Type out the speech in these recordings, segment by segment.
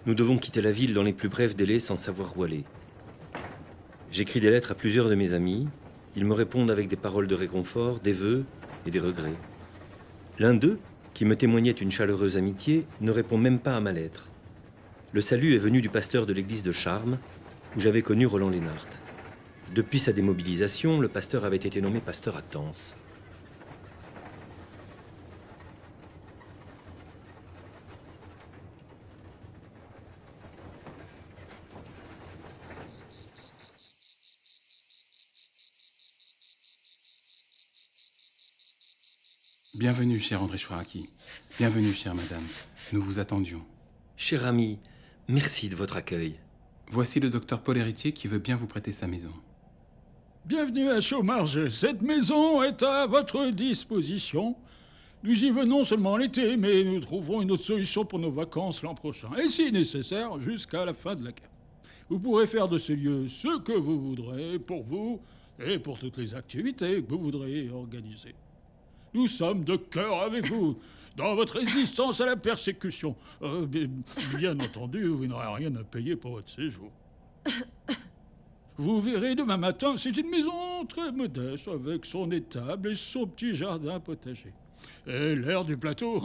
Nous devons quitter la ville dans les plus brefs délais sans savoir où aller. J'écris des lettres à plusieurs de mes amis. Ils me répondent avec des paroles de réconfort, des vœux et des regrets. L'un d'eux, qui me témoignait une chaleureuse amitié, ne répond même pas à ma lettre. Le salut est venu du pasteur de l'église de Charmes, où j'avais connu Roland Lénart. Depuis sa démobilisation, le pasteur avait été nommé pasteur à Tence. Bienvenue, cher André Chouraki. Bienvenue, chère madame. Nous vous attendions. Cher ami, merci de votre accueil. Voici le docteur Paul Héritier qui veut bien vous prêter sa maison. Bienvenue à Chaumarge. Cette maison est à votre disposition. Nous y venons seulement l'été, mais nous trouverons une autre solution pour nos vacances l'an prochain. Et si nécessaire, jusqu'à la fin de la guerre. Vous pourrez faire de ce lieu ce que vous voudrez pour vous et pour toutes les activités que vous voudrez y organiser. Nous sommes de cœur avec vous dans votre résistance à la persécution. Bien entendu, vous n'aurez rien à payer pour votre séjour. Vous verrez demain matin, c'est une maison très modeste avec son étable et son petit jardin potager. Et l'air du plateau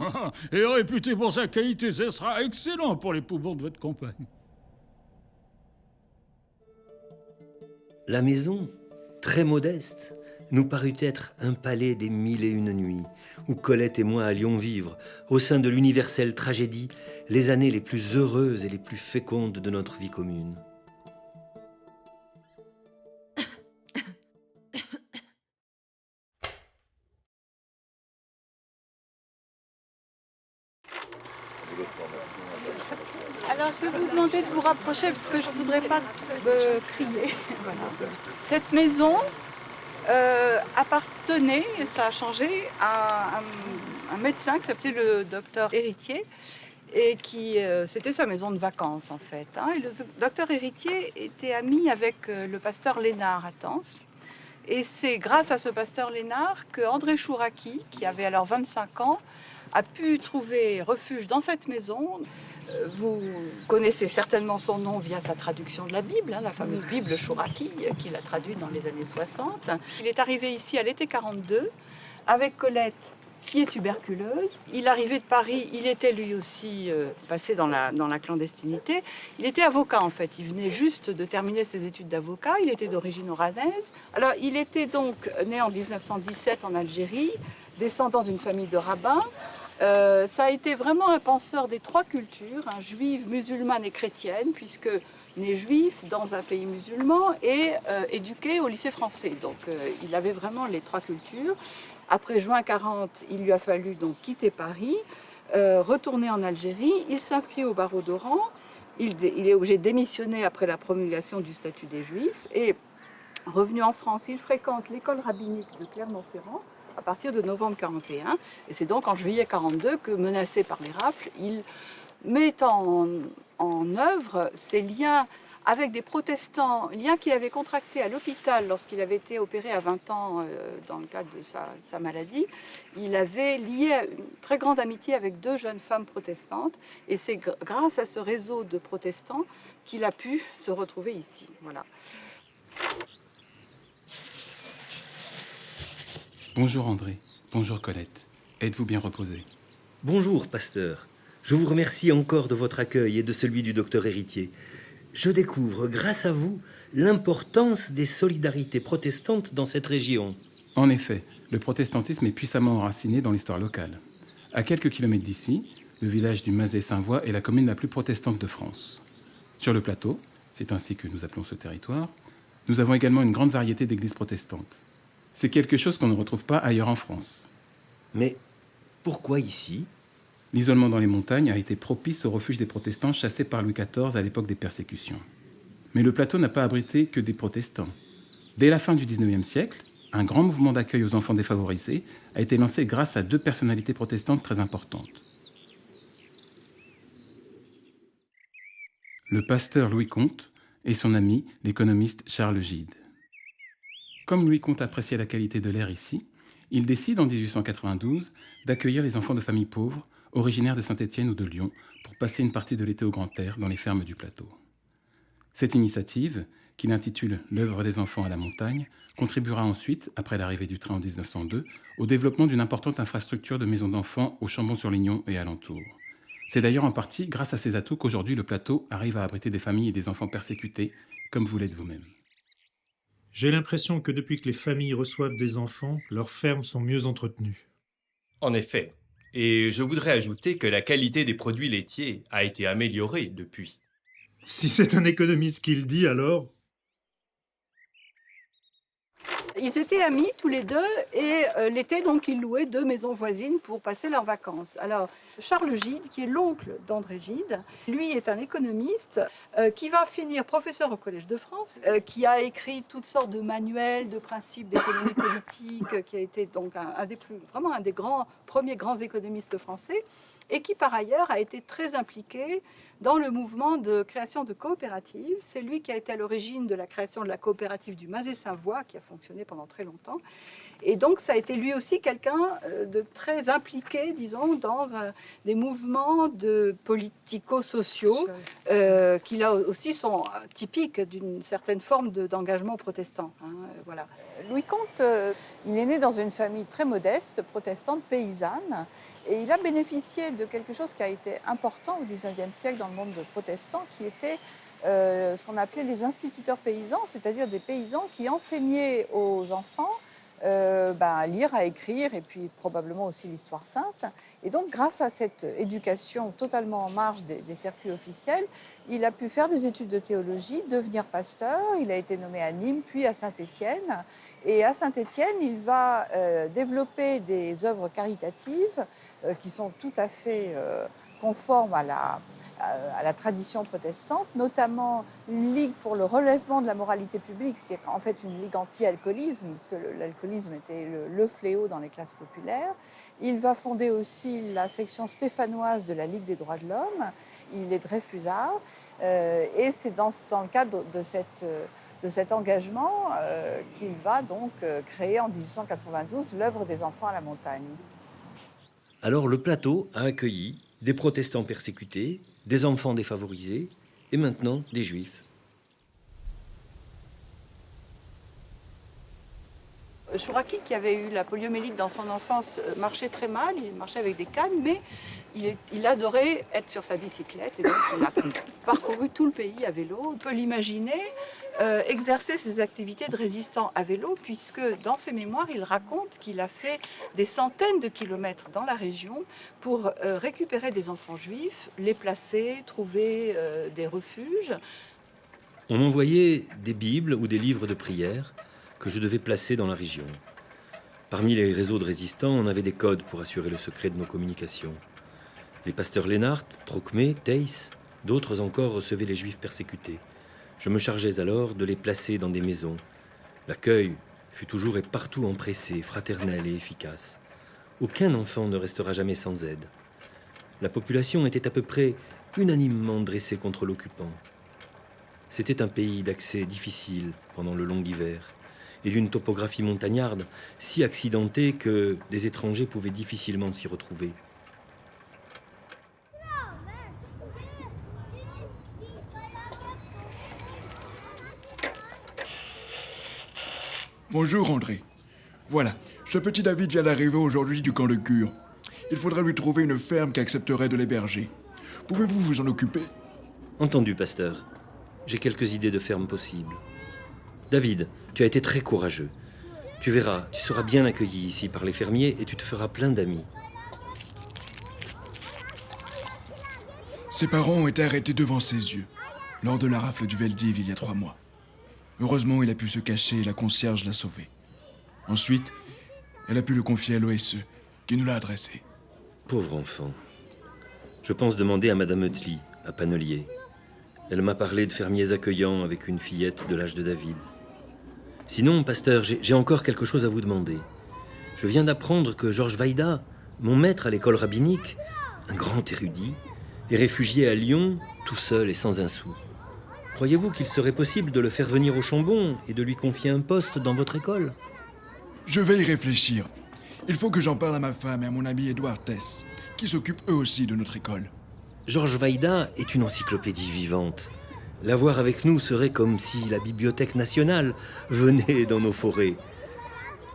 est réputé pour sa qualité. Ce sera excellent pour les poumons de votre compagne. La maison, très modeste, nous parut être un palais des 1001 nuits, où Colette et moi allions vivre, au sein de l'universelle tragédie, les années les plus heureuses et les plus fécondes de notre vie commune. Alors, je vais vous demander de vous rapprocher parce que je ne voudrais pas crier. Voilà. Cette maison appartenait, ça a changé, à un médecin qui s'appelait le docteur Héritier et qui c'était sa maison de vacances en fait. Et le docteur Héritier était ami avec le pasteur Lénart à Tence. Et c'est grâce à ce pasteur Lénart que André Chouraki, qui avait alors 25 ans, a pu trouver refuge dans cette maison. Vous connaissez certainement son nom via sa traduction de la Bible, la fameuse Bible Chouraki, qu'il a traduite dans les années 60. Il est arrivé ici à l'été 42 avec Colette, qui est tuberculeuse. Il arrivait de Paris, il était lui aussi passé dans la clandestinité. Il était avocat en fait, il venait juste de terminer ses études d'avocat, il était d'origine oranaise. Alors il était donc né en 1917 en Algérie, descendant d'une famille de rabbins. Ça a été vraiment un penseur des trois cultures, juive, musulmane et chrétienne, puisque né juif dans un pays musulman et éduqué au lycée français. Donc il avait vraiment les trois cultures. Après juin 40, il lui a fallu donc quitter Paris, retourner en Algérie. Il s'inscrit au barreau d'Oran. Il est obligé de démissionner après la promulgation du statut des Juifs. Et revenu en France, il fréquente l'école rabbinique de Clermont-Ferrand à partir de novembre 41. Et c'est donc en juillet 42 que, menacé par les rafles, il met en œuvre ses liens avec des protestants, liens qu'il avait contractés à l'hôpital lorsqu'il avait été opéré à 20 ans dans le cadre de sa maladie. Il avait lié une très grande amitié avec deux jeunes femmes protestantes. Et c'est grâce à ce réseau de protestants qu'il a pu se retrouver ici. Voilà. Bonjour André, bonjour Colette. Êtes-vous bien reposé? Bonjour, pasteur. Je vous remercie encore de votre accueil et de celui du docteur Héritier. Je découvre, grâce à vous, l'importance des solidarités protestantes dans cette région. En effet, le protestantisme est puissamment enraciné dans l'histoire locale. À quelques kilomètres d'ici, le village du Mazet-Saint-Voix est la commune la plus protestante de France. Sur le plateau, c'est ainsi que nous appelons ce territoire, nous avons également une grande variété d'églises protestantes. C'est quelque chose qu'on ne retrouve pas ailleurs en France. Mais pourquoi ici ? L'isolement dans les montagnes a été propice au refuge des protestants chassés par Louis XIV à l'époque des persécutions. Mais le plateau n'a pas abrité que des protestants. Dès la fin du XIXe siècle, un grand mouvement d'accueil aux enfants défavorisés a été lancé grâce à deux personnalités protestantes très importantes. Le pasteur Louis Comte et son ami, l'économiste Charles Gide. Comme Louis Comte appréciait la qualité de l'air ici, il décide en 1892 d'accueillir les enfants de familles pauvres originaires de Saint-Étienne ou de Lyon, pour passer une partie de l'été au grand air dans les fermes du plateau. Cette initiative, qu'il intitule « L'œuvre des enfants à la montagne », contribuera ensuite, après l'arrivée du train en 1902, au développement d'une importante infrastructure de maisons d'enfants au Chambon-sur-Lignon et alentour. C'est d'ailleurs en partie grâce à ces atouts qu'aujourd'hui le plateau arrive à abriter des familles et des enfants persécutés, comme vous l'êtes vous-même. J'ai l'impression que depuis que les familles reçoivent des enfants, leurs fermes sont mieux entretenues. En effet. Et je voudrais ajouter que la qualité des produits laitiers a été améliorée depuis. Si c'est un économiste qui le dit, alors... Ils étaient amis tous les deux et l'été, donc, ils louaient 2 maisons voisines pour passer leurs vacances. Alors, Charles Gide, qui est l'oncle d'André Gide, lui est un économiste qui va finir professeur au Collège de France, qui a écrit toutes sortes de manuels, de principes d'économie politique, qui a été donc vraiment un des premiers grands économistes français, et qui par ailleurs a été très impliqué dans le mouvement de création de coopératives. C'est lui qui a été à l'origine de la création de la coopérative du Mazet-Savoie, qui a fonctionné pendant très longtemps. Et donc, ça a été lui aussi quelqu'un de très impliqué, disons, dans des mouvements politico-sociaux qui, là aussi, sont typiques d'une certaine forme d'engagement protestant. Voilà. Louis Comte, il est né dans une famille très modeste, protestante, paysanne, et il a bénéficié de quelque chose qui a été important au XIXe siècle dans le monde protestant, qui était ce qu'on appelait les instituteurs paysans, c'est-à-dire des paysans qui enseignaient aux enfants à lire, à écrire, et puis probablement aussi l'histoire sainte. Et donc, grâce à cette éducation totalement en marge des circuits officiels, il a pu faire des études de théologie, devenir pasteur. Il a été nommé à Nîmes, puis à Saint-Étienne. Et à Saint-Étienne, il va développer des œuvres caritatives qui sont tout à fait conformes à la tradition protestante, notamment une ligue pour le relèvement de la moralité publique, c'est-à-dire en fait une ligue anti-alcoolisme, parce que l'alcoolisme était le fléau dans les classes populaires. Il va fonder aussi la section stéphanoise de la Ligue des droits de l'homme. Il est Dreyfusard, et c'est dans le cadre de cet engagement qu'il va donc créer en 1892 l'œuvre des enfants à la montagne. Alors le plateau a accueilli des protestants persécutés, des enfants défavorisés et maintenant des juifs. Chouraki, qui avait eu la poliomyélite dans son enfance, marchait très mal, il marchait avec des cannes, mais il adorait être sur sa bicyclette, et donc il a parcouru tout le pays à vélo. On peut l'imaginer exercer ses activités de résistant à vélo, puisque dans ses mémoires, il raconte qu'il a fait des centaines de kilomètres dans la région pour récupérer des enfants juifs, les placer, trouver des refuges. On m'envoyait des bibles ou des livres de prière que je devais placer dans la région. Parmi les réseaux de résistants, on avait des codes pour assurer le secret de nos communications. Les pasteurs Lénart, Trocmé, Theiss, d'autres encore recevaient les juifs persécutés. Je me chargeais alors de les placer dans des maisons. L'accueil fut toujours et partout empressé, fraternel et efficace. Aucun enfant ne restera jamais sans aide. La population était à peu près unanimement dressée contre l'occupant. C'était un pays d'accès difficile pendant le long hiver et d'une topographie montagnarde si accidentée que des étrangers pouvaient difficilement s'y retrouver. Bonjour André. Voilà, ce petit David vient d'arriver aujourd'hui du camp de Cure. Il faudrait lui trouver une ferme qui accepterait de l'héberger. Pouvez-vous vous en occuper ? Entendu, pasteur. J'ai quelques idées de ferme possibles. David, tu as été très courageux. Tu verras, tu seras bien accueilli ici par les fermiers et tu te feras plein d'amis. Ses parents ont été arrêtés devant ses yeux, lors de la rafle du Veldiv il y a 3 mois. Heureusement, il a pu se cacher et la concierge l'a sauvé. Ensuite, elle a pu le confier à l'OSE, qui nous l'a adressé. Pauvre enfant. Je pense demander à Madame Utley, à Panelier. Elle m'a parlé de fermiers accueillants avec une fillette de l'âge de David. Sinon, pasteur, j'ai encore quelque chose à vous demander. Je viens d'apprendre que Georges Vaïda, mon maître à l'école rabbinique, un grand érudit, est réfugié à Lyon, tout seul et sans un sou. Croyez-vous qu'il serait possible de le faire venir au Chambon et de lui confier un poste dans votre école ? Je vais y réfléchir. Il faut que j'en parle à ma femme et à mon ami Edouard Tess, qui s'occupent eux aussi de notre école. Georges Vaida est une encyclopédie vivante. L'avoir avec nous serait comme si la Bibliothèque nationale venait dans nos forêts.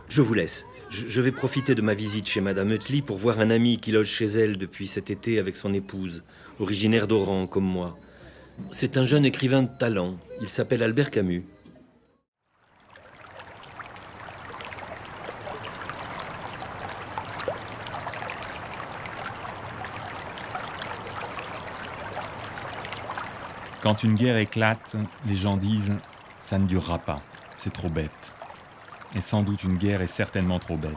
Je vous laisse. Je vais profiter de ma visite chez Madame Utley pour voir un ami qui loge chez elle depuis cet été avec son épouse, originaire d'Oran comme moi. C'est un jeune écrivain de talent. Il s'appelle Albert Camus. Quand une guerre éclate, les gens disent « ça ne durera pas, c'est trop bête ». Et sans doute une guerre est certainement trop bête.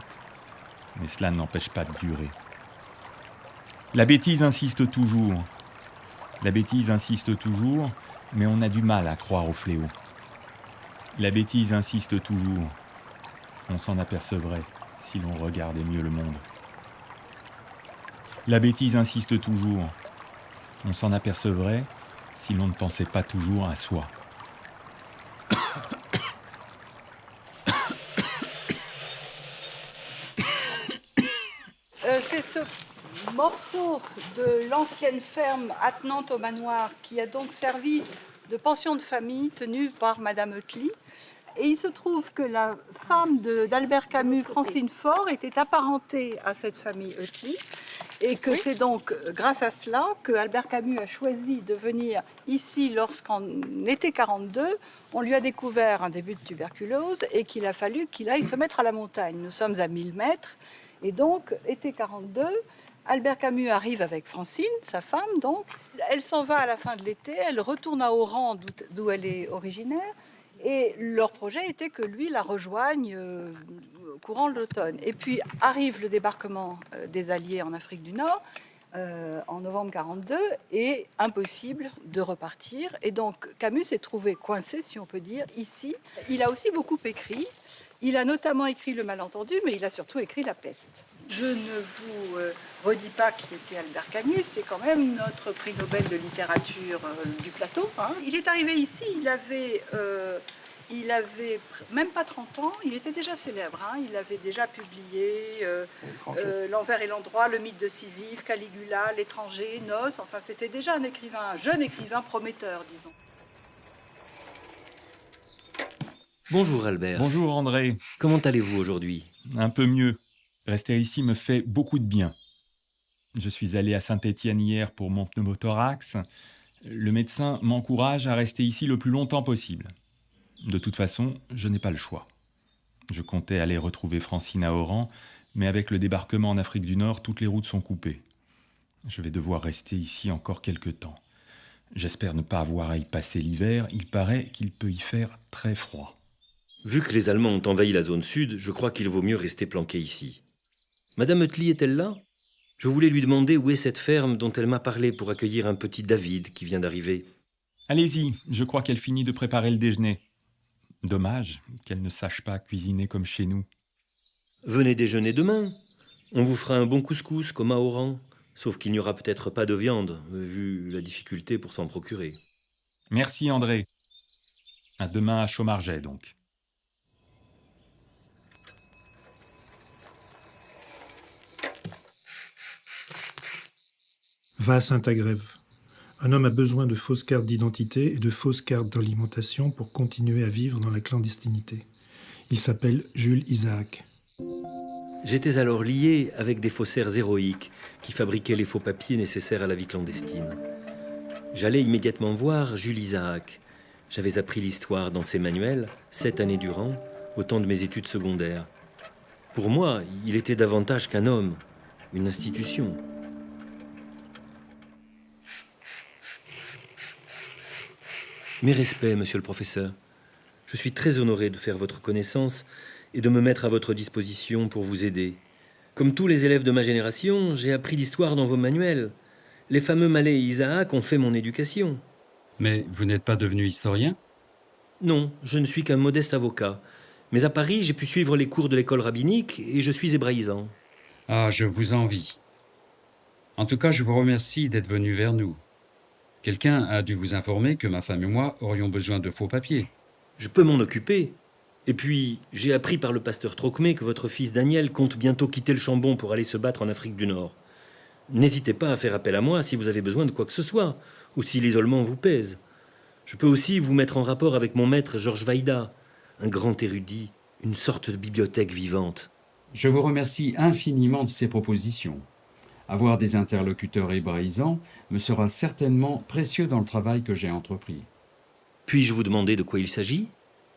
Mais cela n'empêche pas de durer. La bêtise insiste toujours. La bêtise insiste toujours, mais on a du mal à croire au fléau. La bêtise insiste toujours. On s'en apercevrait si l'on regardait mieux le monde. La bêtise insiste toujours. On s'en apercevrait si l'on ne pensait pas toujours à soi. C'est ce morceau de l'ancienne ferme attenante au manoir qui a donc servi de pension de famille tenue par Madame Utley. Et il se trouve que la femme d'Albert Camus, Francine Faure, était apparentée à cette famille Utley. Et que c'est donc grâce à cela que Albert Camus a choisi de venir ici lorsqu'en été 42, on lui a découvert un début de tuberculose et qu'il a fallu qu'il aille se mettre à la montagne. Nous sommes à 1000 mètres. Et donc, été 42, Albert Camus arrive avec Francine, sa femme, donc. Elle s'en va à la fin de l'été, elle retourne à Oran, d'où elle est originaire. Et leur projet était que lui la rejoigne courant l'automne. Et puis arrive le débarquement des Alliés en Afrique du Nord, en novembre 42, et impossible de repartir. Et donc Camus s'est trouvé coincé, si on peut dire, ici. Il a aussi beaucoup écrit. Il a notamment écrit Le Malentendu, mais il a surtout écrit La Peste. Je ne vous redis pas qui était Albert Camus, c'est quand même notre prix Nobel de littérature du plateau. Hein. Il est arrivé ici, il avait même pas 30 ans, il était déjà célèbre. Hein. Il avait déjà publié L'envers et l'endroit, Le mythe de Sisyphe, Caligula, L'étranger, Noces. Enfin, c'était déjà un jeune écrivain prometteur, disons. Bonjour Albert. Bonjour André. Comment allez-vous aujourd'hui? Un peu mieux. Rester ici me fait beaucoup de bien. Je suis allé à Saint-Étienne hier pour mon pneumothorax. Le médecin m'encourage à rester ici le plus longtemps possible. De toute façon, je n'ai pas le choix. Je comptais aller retrouver Francine à Oran, mais avec le débarquement en Afrique du Nord, toutes les routes sont coupées. Je vais devoir rester ici encore quelque temps. J'espère ne pas avoir à y passer l'hiver. Il paraît qu'il peut y faire très froid. Vu que les Allemands ont envahi la zone sud, je crois qu'il vaut mieux rester planqué ici. Madame Utley est-elle là? Je voulais lui demander où est cette ferme dont elle m'a parlé pour accueillir un petit David qui vient d'arriver. Allez-y, je crois qu'elle finit de préparer le déjeuner. Dommage qu'elle ne sache pas cuisiner comme chez nous. Venez déjeuner demain. On vous fera un bon couscous comme à Oran, sauf qu'il n'y aura peut-être pas de viande, vu la difficulté pour s'en procurer. Merci André. À demain à Chaumarget donc. Va à Saint-Agrève. Un homme a besoin de fausses cartes d'identité et de fausses cartes d'alimentation pour continuer à vivre dans la clandestinité. Il s'appelle Jules Isaac. J'étais alors lié avec des faussaires héroïques qui fabriquaient les faux papiers nécessaires à la vie clandestine. J'allais immédiatement voir Jules Isaac. J'avais appris l'histoire dans ses manuels, 7 années durant, au temps de mes études secondaires. Pour moi, il était davantage qu'un homme, une institution. Mes respects, monsieur le professeur. Je suis très honoré de faire votre connaissance et de me mettre à votre disposition pour vous aider. Comme tous les élèves de ma génération, j'ai appris l'histoire dans vos manuels. Les fameux Mallet et Isaac ont fait mon éducation. Mais vous n'êtes pas devenu historien? Non, je ne suis qu'un modeste avocat. Mais à Paris, j'ai pu suivre les cours de l'école rabbinique et je suis hébraïsant. Ah, je vous envie. En tout cas, je vous remercie d'être venu vers nous. Quelqu'un a dû vous informer que ma femme et moi aurions besoin de faux papiers. Je peux m'en occuper. Et puis, j'ai appris par le pasteur Trocmé que votre fils Daniel compte bientôt quitter le Chambon pour aller se battre en Afrique du Nord. N'hésitez pas à faire appel à moi si vous avez besoin de quoi que ce soit, ou si l'isolement vous pèse. Je peux aussi vous mettre en rapport avec mon maître Georges Vaïda, un grand érudit, une sorte de bibliothèque vivante. Je vous remercie infiniment de ces propositions. Avoir des interlocuteurs hébraïsants me sera certainement précieux dans le travail que j'ai entrepris. Puis-je vous demander de quoi il s'agit ?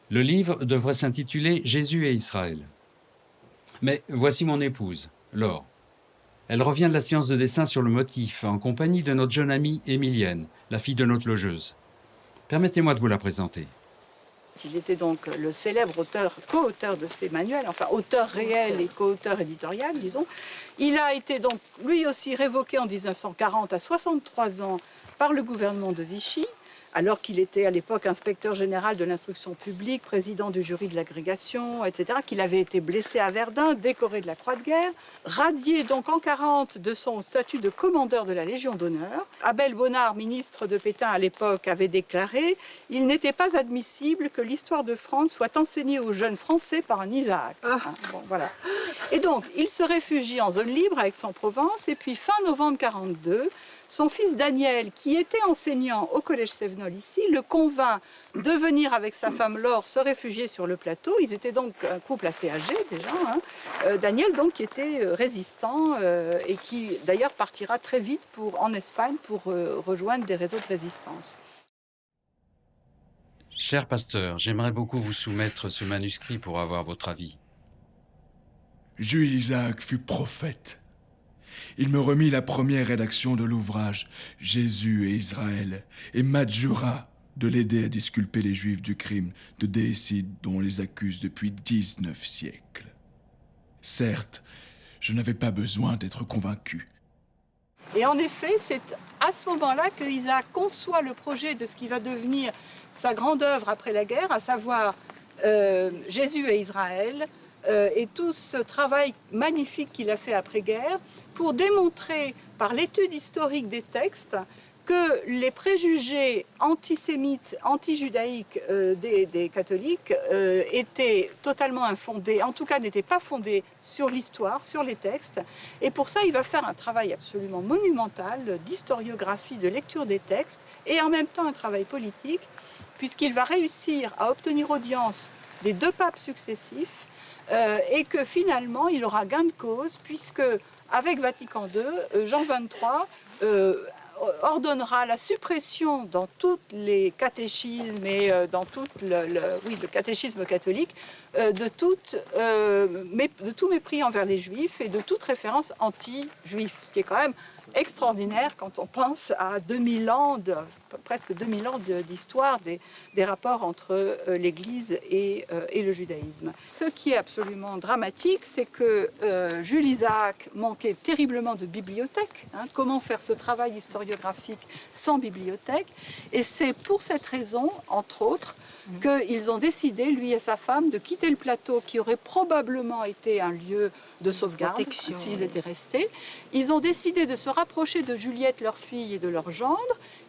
Le livre devrait s'intituler « Jésus et Israël ». Mais voici mon épouse, Laure. Elle revient de la séance de dessin sur le motif, en compagnie de notre jeune amie Émilienne, la fille de notre logeuse. Permettez-moi de vous la présenter. Il était donc le célèbre co-auteur de ces manuels, enfin auteur réel et co-auteur éditorial, disons. Il a été donc lui aussi révoqué en 1940 à 63 ans par le gouvernement de Vichy, alors qu'il était à l'époque inspecteur général de l'instruction publique, président du jury de l'agrégation, etc., qu'il avait été blessé à Verdun, décoré de la Croix de guerre, radié donc en 40 de son statut de commandeur de la Légion d'honneur. Abel Bonnard, ministre de Pétain à l'époque, avait déclaré « Il n'était pas admissible que l'histoire de France soit enseignée aux jeunes Français par un Isaac. » Bon, voilà. Et donc, il se réfugie en zone libre à Aix-en-Provence, et puis fin novembre 42, son fils Daniel, qui était enseignant au collège Sévenol ici, le convainc de venir avec sa femme Laure se réfugier sur le plateau. Ils étaient donc un couple assez âgé déjà. Daniel donc qui était résistant et qui d'ailleurs partira très vite en Espagne pour rejoindre des réseaux de résistance. Cher pasteur, j'aimerais beaucoup vous soumettre ce manuscrit pour avoir votre avis. Jules Isaac fut prophète. Il me remit la première rédaction de l'ouvrage « Jésus et Israël » et m'adjura de l'aider à disculper les Juifs du crime de déicide dont on les accuse depuis 19 siècles. Certes, je n'avais pas besoin d'être convaincu. Et en effet, c'est à ce moment-là que Isaac conçoit le projet de ce qui va devenir sa grande œuvre après la guerre, à savoir Jésus et Israël, et tout ce travail magnifique qu'il a fait après-guerre pour démontrer par l'étude historique des textes que les préjugés antisémites, anti-judaïques des catholiques étaient totalement infondés, en tout cas n'étaient pas fondés sur l'histoire, sur les textes. Et pour ça, il va faire un travail absolument monumental d'historiographie, de lecture des textes, et en même temps un travail politique, puisqu'il va réussir à obtenir audience des deux papes successifs, et que finalement, il aura gain de cause, puisque avec Vatican II, Jean XXIII ordonnera la suppression dans tous les catéchismes et dans tout le catéchisme catholique de tout mépris envers les Juifs et de toute référence anti-juif, ce qui est quand même extraordinaire quand on pense à presque 2000 ans d'histoire des rapports entre l'Église et le judaïsme. Ce qui est absolument dramatique, c'est que Jules Isaac manquait terriblement de bibliothèque. Comment faire ce travail historiographique sans bibliothèque? Et c'est pour cette raison, entre autres, qu'ils ont décidé, lui et sa femme, de quitter le plateau qui aurait probablement été un lieu de sauvegarde s'ils étaient restés. Ils ont décidé de se rapprocher de Juliette, leur fille, et de leur gendre.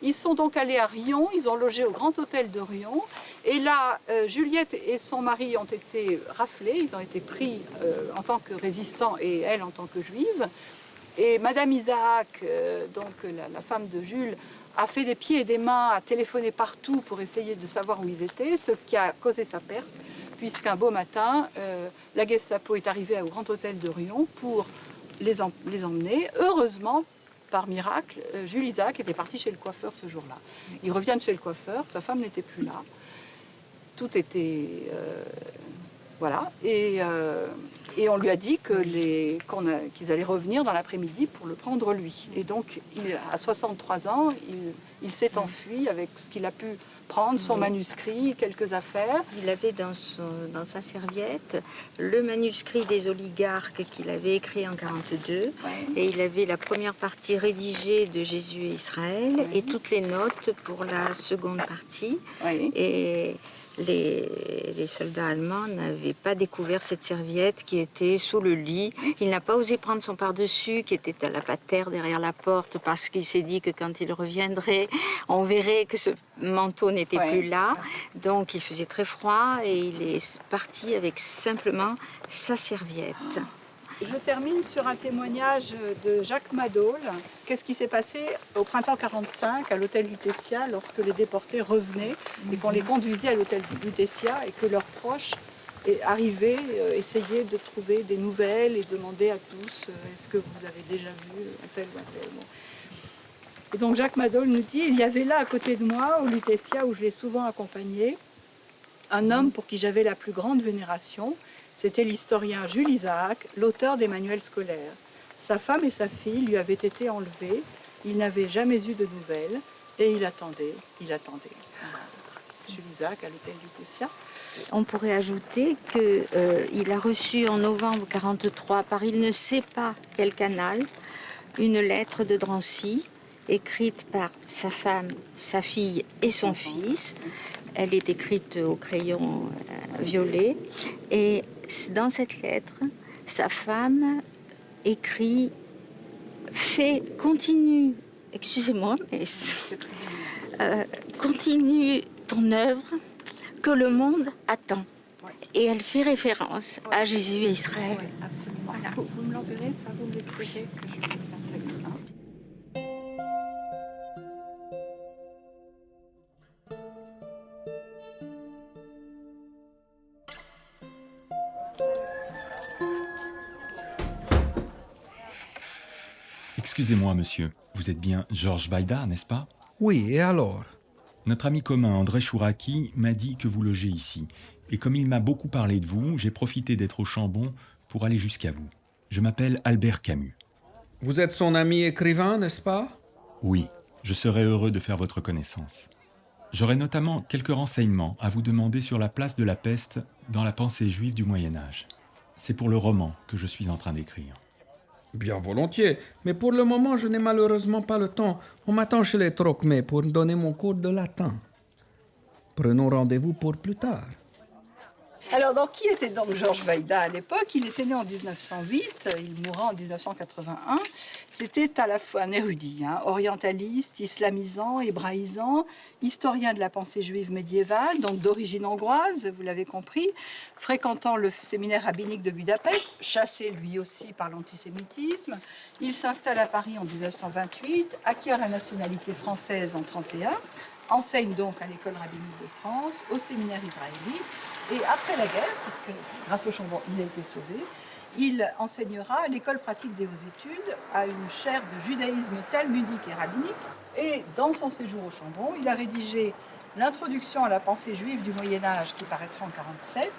Ils sont donc allés à Riom, ils ont logé au Grand Hôtel de Riom. Et là, Juliette et son mari ont été raflés, ils ont été pris en tant que résistants et elle en tant que juive. Et Madame Isaac, donc la femme de Jules, a fait des pieds et des mains, a téléphoné partout pour essayer de savoir où ils étaient, ce qui a causé sa perte, puisqu'un beau matin, la Gestapo est arrivée au Grand Hôtel de Riom pour les emmener. Heureusement, par miracle, Jules Isaac était parti chez le coiffeur ce jour-là. Ils reviennent chez le coiffeur, sa femme n'était plus là. Tout était... voilà. Et on lui a dit qu'ils allaient revenir dans l'après-midi pour le prendre lui. Et donc, à 63 ans, il s'est enfui avec ce qu'il a pu prendre, son manuscrit, quelques affaires. Il avait dans sa serviette le manuscrit des oligarques qu'il avait écrit en 1942. Et il avait la première partie rédigée de Jésus et Israël et toutes les notes pour la seconde partie. Et les soldats allemands n'avaient pas découvert cette serviette qui était sous le lit. Il n'a pas osé prendre son pardessus qui était à la patère derrière la porte parce qu'il s'est dit que quand il reviendrait, on verrait que ce manteau n'était plus là. Donc il faisait très froid et il est parti avec simplement sa serviette. Je termine sur un témoignage de Jacques Madol. Qu'est-ce qui s'est passé au printemps 1945 à l'hôtel Lutetia lorsque les déportés revenaient et qu'on les conduisait à l'hôtel Lutetia et que leurs proches arrivaient, essayaient de trouver des nouvelles et demandaient à tous est-ce que vous avez déjà vu un tel ou un tel. Bon. Et donc Jacques Madol nous dit il y avait là à côté de moi au Lutetia où je l'ai souvent accompagné un homme pour qui j'avais la plus grande vénération. C'était l'historien Jules Isaac, l'auteur des manuels scolaires. Sa femme et sa fille lui avaient été enlevées, il n'avait jamais eu de nouvelles, et il attendait. Voilà. Jules Isaac à l'hôtel Lutetia. On pourrait ajouter qu'il a reçu en novembre 1943, par il ne sait pas quel canal, une lettre de Drancy, écrite par sa femme, sa fille et son fils. Elle est écrite au crayon violet, et dans cette lettre, sa femme écrit « continue, excusez-moi, mais continue ton œuvre que le monde attend. » Et elle fait référence à Jésus et Israël. Oui, absolument. Voilà. Vous me l'enverrez, ça, vous me l'écrivez, que je vais l'intégrer. Excusez-moi, monsieur. Vous êtes bien Georges Vaida, n'est-ce pas? Oui, et alors? Notre ami commun André Chouraki m'a dit que vous logez ici. Et comme il m'a beaucoup parlé de vous, j'ai profité d'être au Chambon pour aller jusqu'à vous. Je m'appelle Albert Camus. Vous êtes son ami écrivain, n'est-ce pas? Oui, je serais heureux de faire votre connaissance. J'aurais notamment quelques renseignements à vous demander sur la place de la peste dans la pensée juive du Moyen-Âge. C'est pour le roman que je suis en train d'écrire. Bien volontiers, mais pour le moment, je n'ai malheureusement pas le temps. On m'attend chez les Trocmé pour donner mon cours de latin. Prenons rendez-vous pour plus tard. Alors, donc, qui était donc Georges Vaida à l'époque? Il était né en 1908, il mourra en 1981. C'était à la fois un érudit, orientaliste, islamisant, hébraïsant, historien de la pensée juive médiévale, donc d'origine hongroise, vous l'avez compris, fréquentant le séminaire rabbinique de Budapest, chassé lui aussi par l'antisémitisme. Il s'installe à Paris en 1928, acquiert la nationalité française en 1931, enseigne donc à l'école rabbinique de France, au séminaire israélite. Et après la guerre, puisque grâce au Chambon, il a été sauvé, il enseignera à l'école pratique des hautes études à une chaire de judaïsme talmudique et rabbinique. Et dans son séjour au Chambon, il a rédigé l'introduction à la pensée juive du Moyen-Âge qui paraîtra en 1947.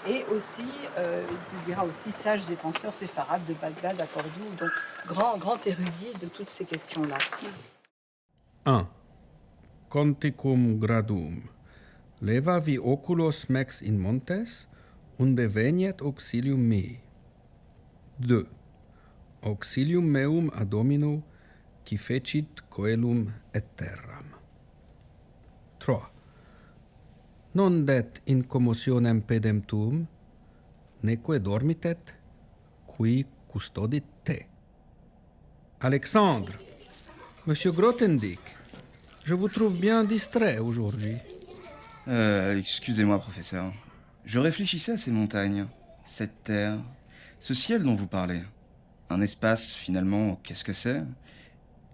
Et aussi, il dira aussi sages et penseurs séfarades de Bagdad à Cordoue, donc grand érudit de toutes ces questions-là. 1. Conticum gradum. Levavi oculos mex in montes, unde veniet auxilium mei. 2. Auxilium meum a Domino, qui fecit coelum et terram. 3. Non det in commotionem pedem tuum, neque dormitet, qui custodit te. Alexandre, Monsieur Grothendieck, je vous trouve bien distrait aujourd'hui. Excusez-moi, professeur. Je réfléchissais à ces montagnes, cette terre, ce ciel dont vous parlez. Un espace, finalement, qu'est-ce que c'est?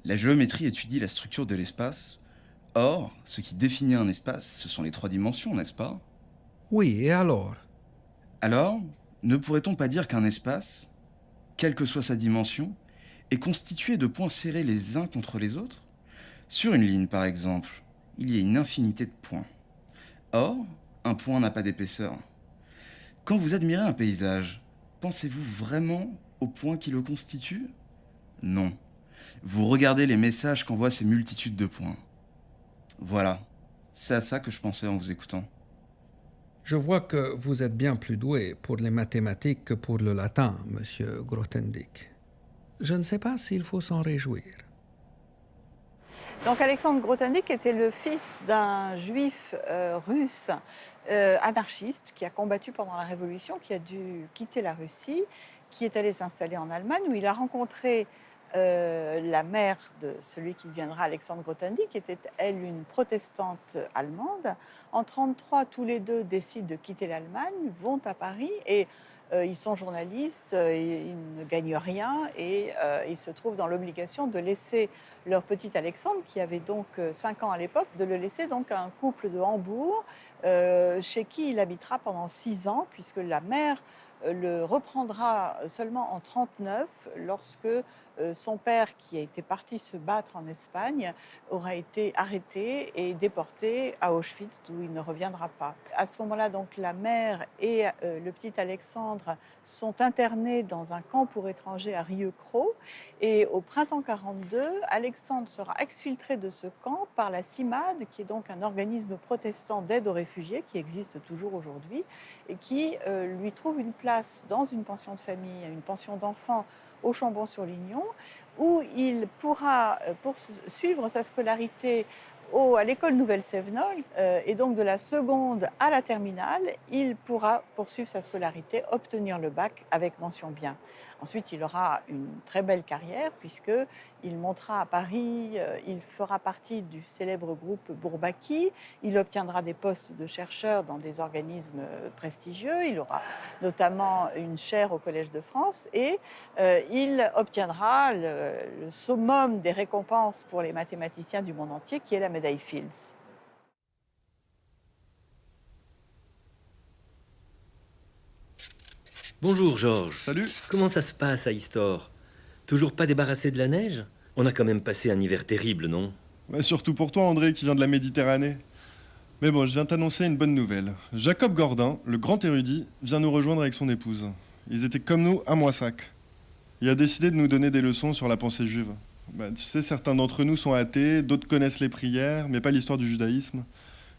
La géométrie étudie la structure de l'espace. Or, ce qui définit un espace, ce sont les 3 dimensions, n'est-ce pas? Oui, et alors? Alors, ne pourrait-on pas dire qu'un espace, quelle que soit sa dimension, est constitué de points serrés les uns contre les autres? Sur une ligne, par exemple, il y a une infinité de points. Or, un point n'a pas d'épaisseur. Quand vous admirez un paysage, pensez-vous vraiment aux points qui le constituent? Non. Vous regardez les messages qu'envoient ces multitudes de points. Voilà. C'est à ça que je pensais en vous écoutant. Je vois que vous êtes bien plus doué pour les mathématiques que pour le latin, Monsieur Grothendieck. Je ne sais pas s'il faut s'en réjouir. Donc Alexandre Grothendieck était le fils d'un juif russe anarchiste qui a combattu pendant la Révolution, qui a dû quitter la Russie, qui est allé s'installer en Allemagne, où il a rencontré la mère de celui qui deviendra Alexandre Grothendieck, qui était, elle, une protestante allemande. En 1933, tous les deux décident de quitter l'Allemagne, vont à Paris et ils sont journalistes, ils ne gagnent rien et ils se trouvent dans l'obligation de laisser leur petit Alexandre, qui avait donc 5 ans à l'époque, de le laisser donc à un couple de Hambourg, chez qui il habitera pendant 6 ans, puisque la mère le reprendra seulement en 1939, lorsque son père, qui a été parti se battre en Espagne, aura été arrêté et déporté à Auschwitz, d'où il ne reviendra pas. À ce moment-là, donc, la mère et le petit Alexandre sont internés dans un camp pour étrangers à Rieux-Cros. Et au printemps 1942, Alexandre sera exfiltré de ce camp par la CIMAD, qui est donc un organisme protestant d'aide aux réfugiés, qui existe toujours aujourd'hui, et qui lui trouve une place dans une pension de famille, une pension d'enfants, au Chambon-sur-Lignon, où il pourra suivre sa scolarité à l'école Nouvelle-Sévenol, et donc de la seconde à la terminale, il pourra poursuivre sa scolarité, obtenir le bac avec mention bien. Ensuite, il aura une très belle carrière puisqu'il montera à Paris, il fera partie du célèbre groupe Bourbaki, il obtiendra des postes de chercheur dans des organismes prestigieux, il aura notamment une chaire au Collège de France et il obtiendra le summum des récompenses pour les mathématiciens du monde entier qui est la médaille Fields. Bonjour Georges. Salut. Comment ça se passe à Istor? Toujours pas débarrassé de la neige? On a quand même passé un hiver terrible, non? Ouais, surtout pour toi André qui vient de la Méditerranée. Mais bon, je viens t'annoncer une bonne nouvelle. Jacob Gordin, le grand érudit, vient nous rejoindre avec son épouse. Ils étaient comme nous à Moissac. Il a décidé de nous donner des leçons sur la pensée juive. Tu sais, certains d'entre nous sont athées, d'autres connaissent les prières, mais pas l'histoire du judaïsme.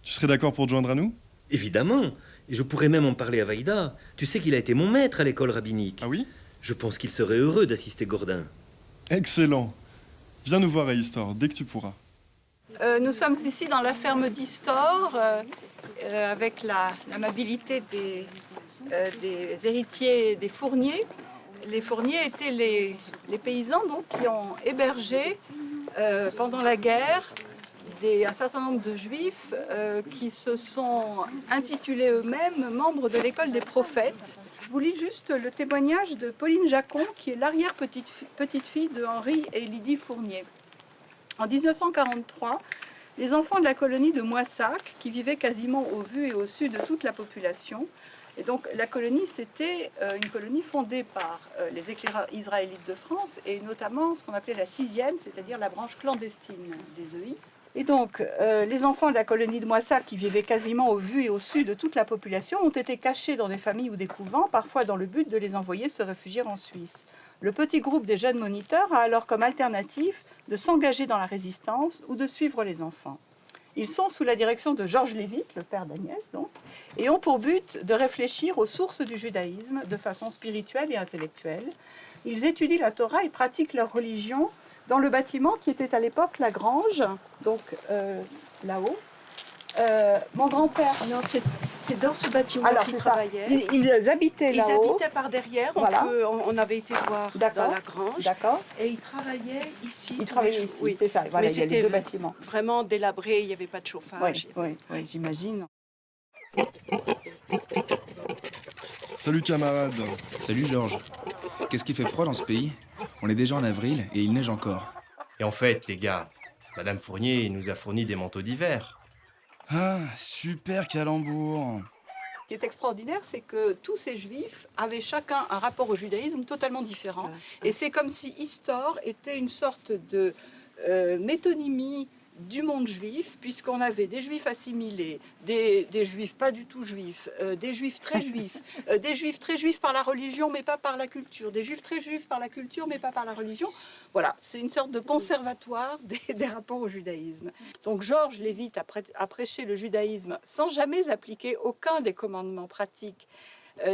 Tu serais d'accord pour te joindre à nous? Évidemment. Et je pourrais même en parler à Vaïda. Tu sais qu'il a été mon maître à l'école rabbinique. Ah oui? Je pense qu'il serait heureux d'assister Gordin. Excellent. Viens nous voir à Istor, dès que tu pourras. Nous sommes ici dans la ferme d'Istor, avec l'amabilité des héritiers des fourniers. Les fourniers étaient les paysans donc, qui ont hébergé pendant la guerre un certain nombre de juifs qui se sont intitulés eux-mêmes membres de l'école des prophètes. Je vous lis juste le témoignage de Pauline Jacon, qui est l'arrière-petite-fille de Henri et Lydie Fournier. En 1943, les enfants de la colonie de Moissac, qui vivaient quasiment au vu et au su de toute la population, et donc la colonie, c'était une colonie fondée par les éclaireurs israélites de France, et notamment ce qu'on appelait la 6e, c'est-à-dire la branche clandestine des EI. Et donc, les enfants de la colonie de Moissac, qui vivaient quasiment au vu et au su de toute la population, ont été cachés dans des familles ou des couvents, parfois dans le but de les envoyer se réfugier en Suisse. Le petit groupe des jeunes moniteurs a alors comme alternative de s'engager dans la résistance ou de suivre les enfants. Ils sont sous la direction de Georges Lévit, le père d'Agnès, donc, et ont pour but de réfléchir aux sources du judaïsme de façon spirituelle et intellectuelle. Ils étudient la Torah et pratiquent leur religion dans le bâtiment qui était à l'époque la grange, donc là-haut. Mon grand-père... Non, c'est dans ce bâtiment qu'ils travaillaient. Ils habitaient là-haut. Ils habitaient par derrière, voilà. On avait été voir dans la grange. D'accord. Et ils travaillaient ici. Ils travaillaient ici, oui. C'est ça. Voilà, mais c'était deux bâtiments. Vraiment délabré, il n'y avait pas de chauffage. Oui, j'imagine. Salut camarades. Salut Georges. Qu'est-ce qui fait froid dans ce pays? On est déjà en avril et il neige encore. Et en fait, les gars, Madame Fournier nous a fourni des manteaux d'hiver. Ah, super calembour. Ce qui est extraordinaire, c'est que tous ces juifs avaient chacun un rapport au judaïsme totalement différent. Et c'est comme si Istor était une sorte de métonymie du monde juif, puisqu'on avait des juifs assimilés, des juifs pas du tout juifs, des juifs très juifs par la religion mais pas par la culture, des juifs très juifs par la culture mais pas par la religion. Voilà, c'est une sorte de conservatoire des rapports au judaïsme. Donc Georges Lévit a prêché le judaïsme sans jamais appliquer aucun des commandements pratiques,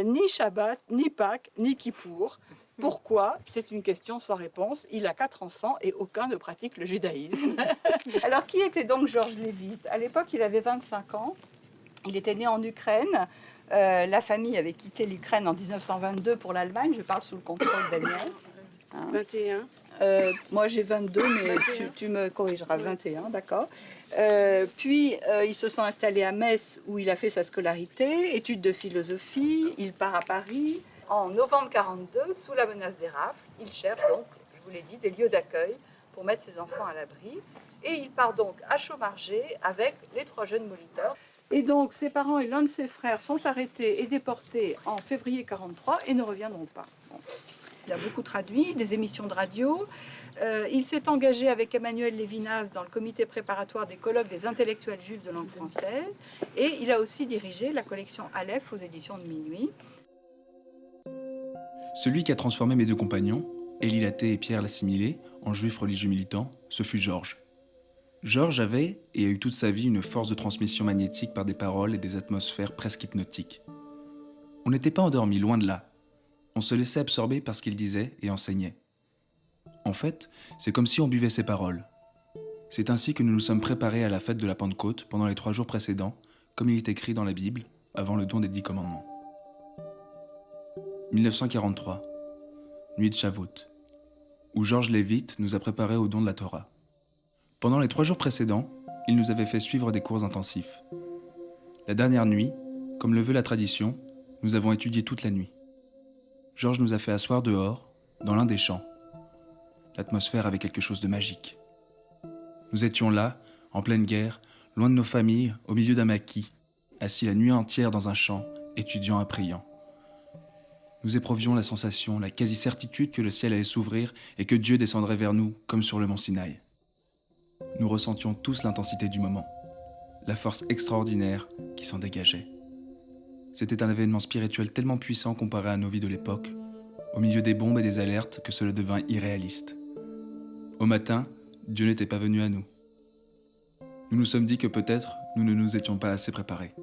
ni Shabbat, ni Pâques, ni Kippour. Pourquoi? C'est une question sans réponse. Il a 4 enfants et aucun ne pratique le judaïsme. Alors, qui était donc Georges Lévit? À l'époque, il avait 25 ans. Il était né en Ukraine. La famille avait quitté l'Ukraine en 1922 pour l'Allemagne. Je parle sous le contrôle d'Agnès. 21. Moi j'ai 22, mais tu me corrigeras, 21, d'accord. Puis il se sont installés à Metz où il a fait sa scolarité, études de philosophie, il part à Paris. En novembre 42, sous la menace des rafles, il cherche donc, je vous l'ai dit, des lieux d'accueil pour mettre ses enfants à l'abri. Et il part donc à Chaumargé avec les 3 jeunes moniteurs. Et donc ses parents et l'un de ses frères sont arrêtés et déportés en février 43 et ne reviendront pas. Bon. Il a beaucoup traduit, des émissions de radio. Il s'est engagé avec Emmanuel Lévinas dans le comité préparatoire des colloques des intellectuels juifs de langue française. Et il a aussi dirigé la collection Aleph aux éditions de Minuit. Celui qui a transformé mes 2 compagnons, Élie Latté et Pierre l'Assimilé, en juifs religieux militants, ce fut Georges. Georges avait et a eu toute sa vie une force de transmission magnétique par des paroles et des atmosphères presque hypnotiques. On n'était pas endormis, loin de là. On se laissait absorber par ce qu'il disait et enseignait. En fait, c'est comme si on buvait ses paroles. C'est ainsi que nous nous sommes préparés à la fête de la Pentecôte pendant les 3 jours précédents, comme il est écrit dans la Bible, avant le don des 10 commandements. 1943, nuit de Shavuot, où Georges Lévite nous a préparés au don de la Torah. Pendant les 3 jours précédents, il nous avait fait suivre des cours intensifs. La dernière nuit, comme le veut la tradition, nous avons étudié toute la nuit. Georges nous a fait asseoir dehors, dans l'un des champs. L'atmosphère avait quelque chose de magique. Nous étions là, en pleine guerre, loin de nos familles, au milieu d'un maquis, assis la nuit entière dans un champ, étudiant et priant. Nous éprouvions la sensation, la quasi-certitude que le ciel allait s'ouvrir et que Dieu descendrait vers nous, comme sur le mont Sinaï. Nous ressentions tous l'intensité du moment, la force extraordinaire qui s'en dégageait. C'était un événement spirituel tellement puissant comparé à nos vies de l'époque, au milieu des bombes et des alertes, que cela devint irréaliste. Au matin, Dieu n'était pas venu à nous. Nous nous sommes dit que peut-être nous ne nous étions pas assez préparés.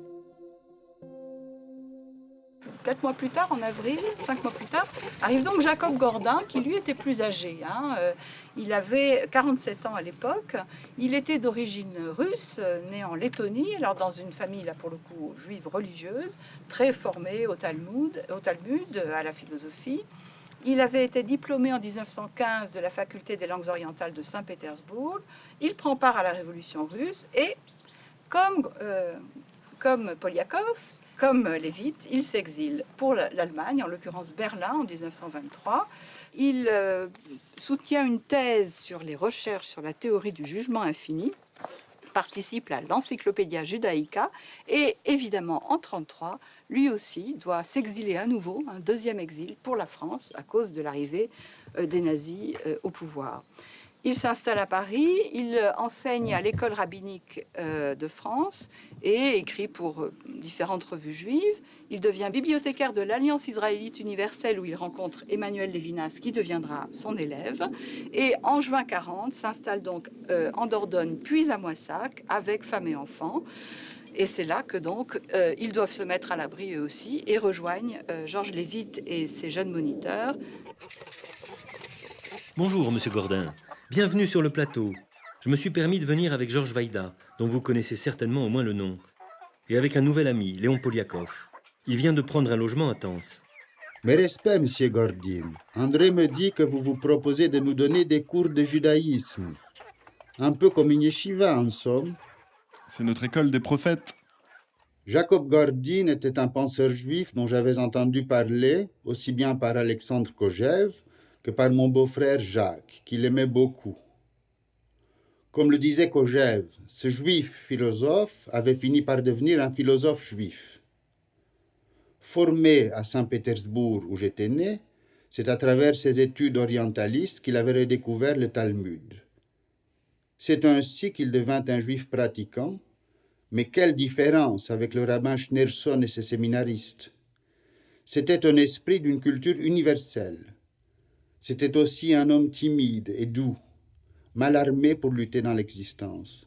4 mois plus tard, en avril, 5 mois plus tard, arrive donc Jacob Gordin, qui lui était plus âgé. Il avait 47 ans à l'époque. Il était d'origine russe, né en Lettonie, alors dans une famille, là pour le coup, juive religieuse, très formée au Talmud, à la philosophie. Il avait été diplômé en 1915 de la faculté des langues orientales de Saint-Pétersbourg. Il prend part à la révolution russe et, comme Poliakov, comme Lévite, il s'exile pour l'Allemagne, en l'occurrence Berlin, en 1923. Il soutient une thèse sur les recherches sur la théorie du jugement infini, participe à l'Encyclopædia Judaica et évidemment en 1933, lui aussi doit s'exiler à nouveau, un 2e exil pour la France à cause de l'arrivée des nazis au pouvoir. Il s'installe à Paris, il enseigne à l'école rabbinique de France et écrit pour différentes revues juives. Il devient bibliothécaire de l'Alliance israélite universelle où il rencontre Emmanuel Lévinas qui deviendra son élève. Et en juin 40, s'installe donc en Dordogne puis à Moissac avec femme et enfants. Et c'est là que donc ils doivent se mettre à l'abri eux aussi et rejoignent Georges Lévite et ses jeunes moniteurs. Bonjour, monsieur Gordin. Bienvenue sur le plateau. Je me suis permis de venir avec Georges Vaïda, dont vous connaissez certainement au moins le nom, et avec un nouvel ami, Léon Poliakov. Il vient de prendre un logement à Tens. Mes respects, monsieur Gordin. André me dit que vous vous proposez de nous donner des cours de judaïsme. Un peu comme une yeshiva, en somme. C'est notre école des prophètes. Jacob Gordin était un penseur juif dont j'avais entendu parler, aussi bien par Alexandre Kojève que par mon beau-frère Jacques, qui l'aimait beaucoup. Comme le disait Kojève, ce juif philosophe avait fini par devenir un philosophe juif. Formé à Saint-Pétersbourg où j'étais né, c'est à travers ses études orientalistes qu'il avait redécouvert le Talmud. C'est ainsi qu'il devint un juif pratiquant, mais quelle différence avec le rabbin Schneerson et ses séminaristes. C'était un esprit d'une culture universelle. C'était aussi un homme timide et doux, mal armé pour lutter dans l'existence.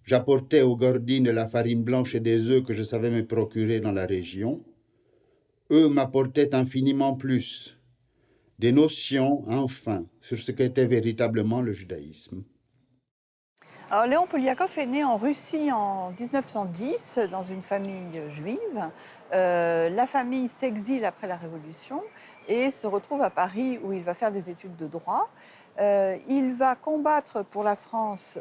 J'apportais aux Gordines de la farine blanche et des œufs que je savais me procurer dans la région. Eux m'apportaient infiniment plus, des notions, enfin, sur ce qu'était véritablement le judaïsme. Alors, Léon Poliakov est né en Russie en 1910 dans une famille juive. La famille s'exile après la Révolution et se retrouve à Paris où il va faire des études de droit. Il va combattre pour la France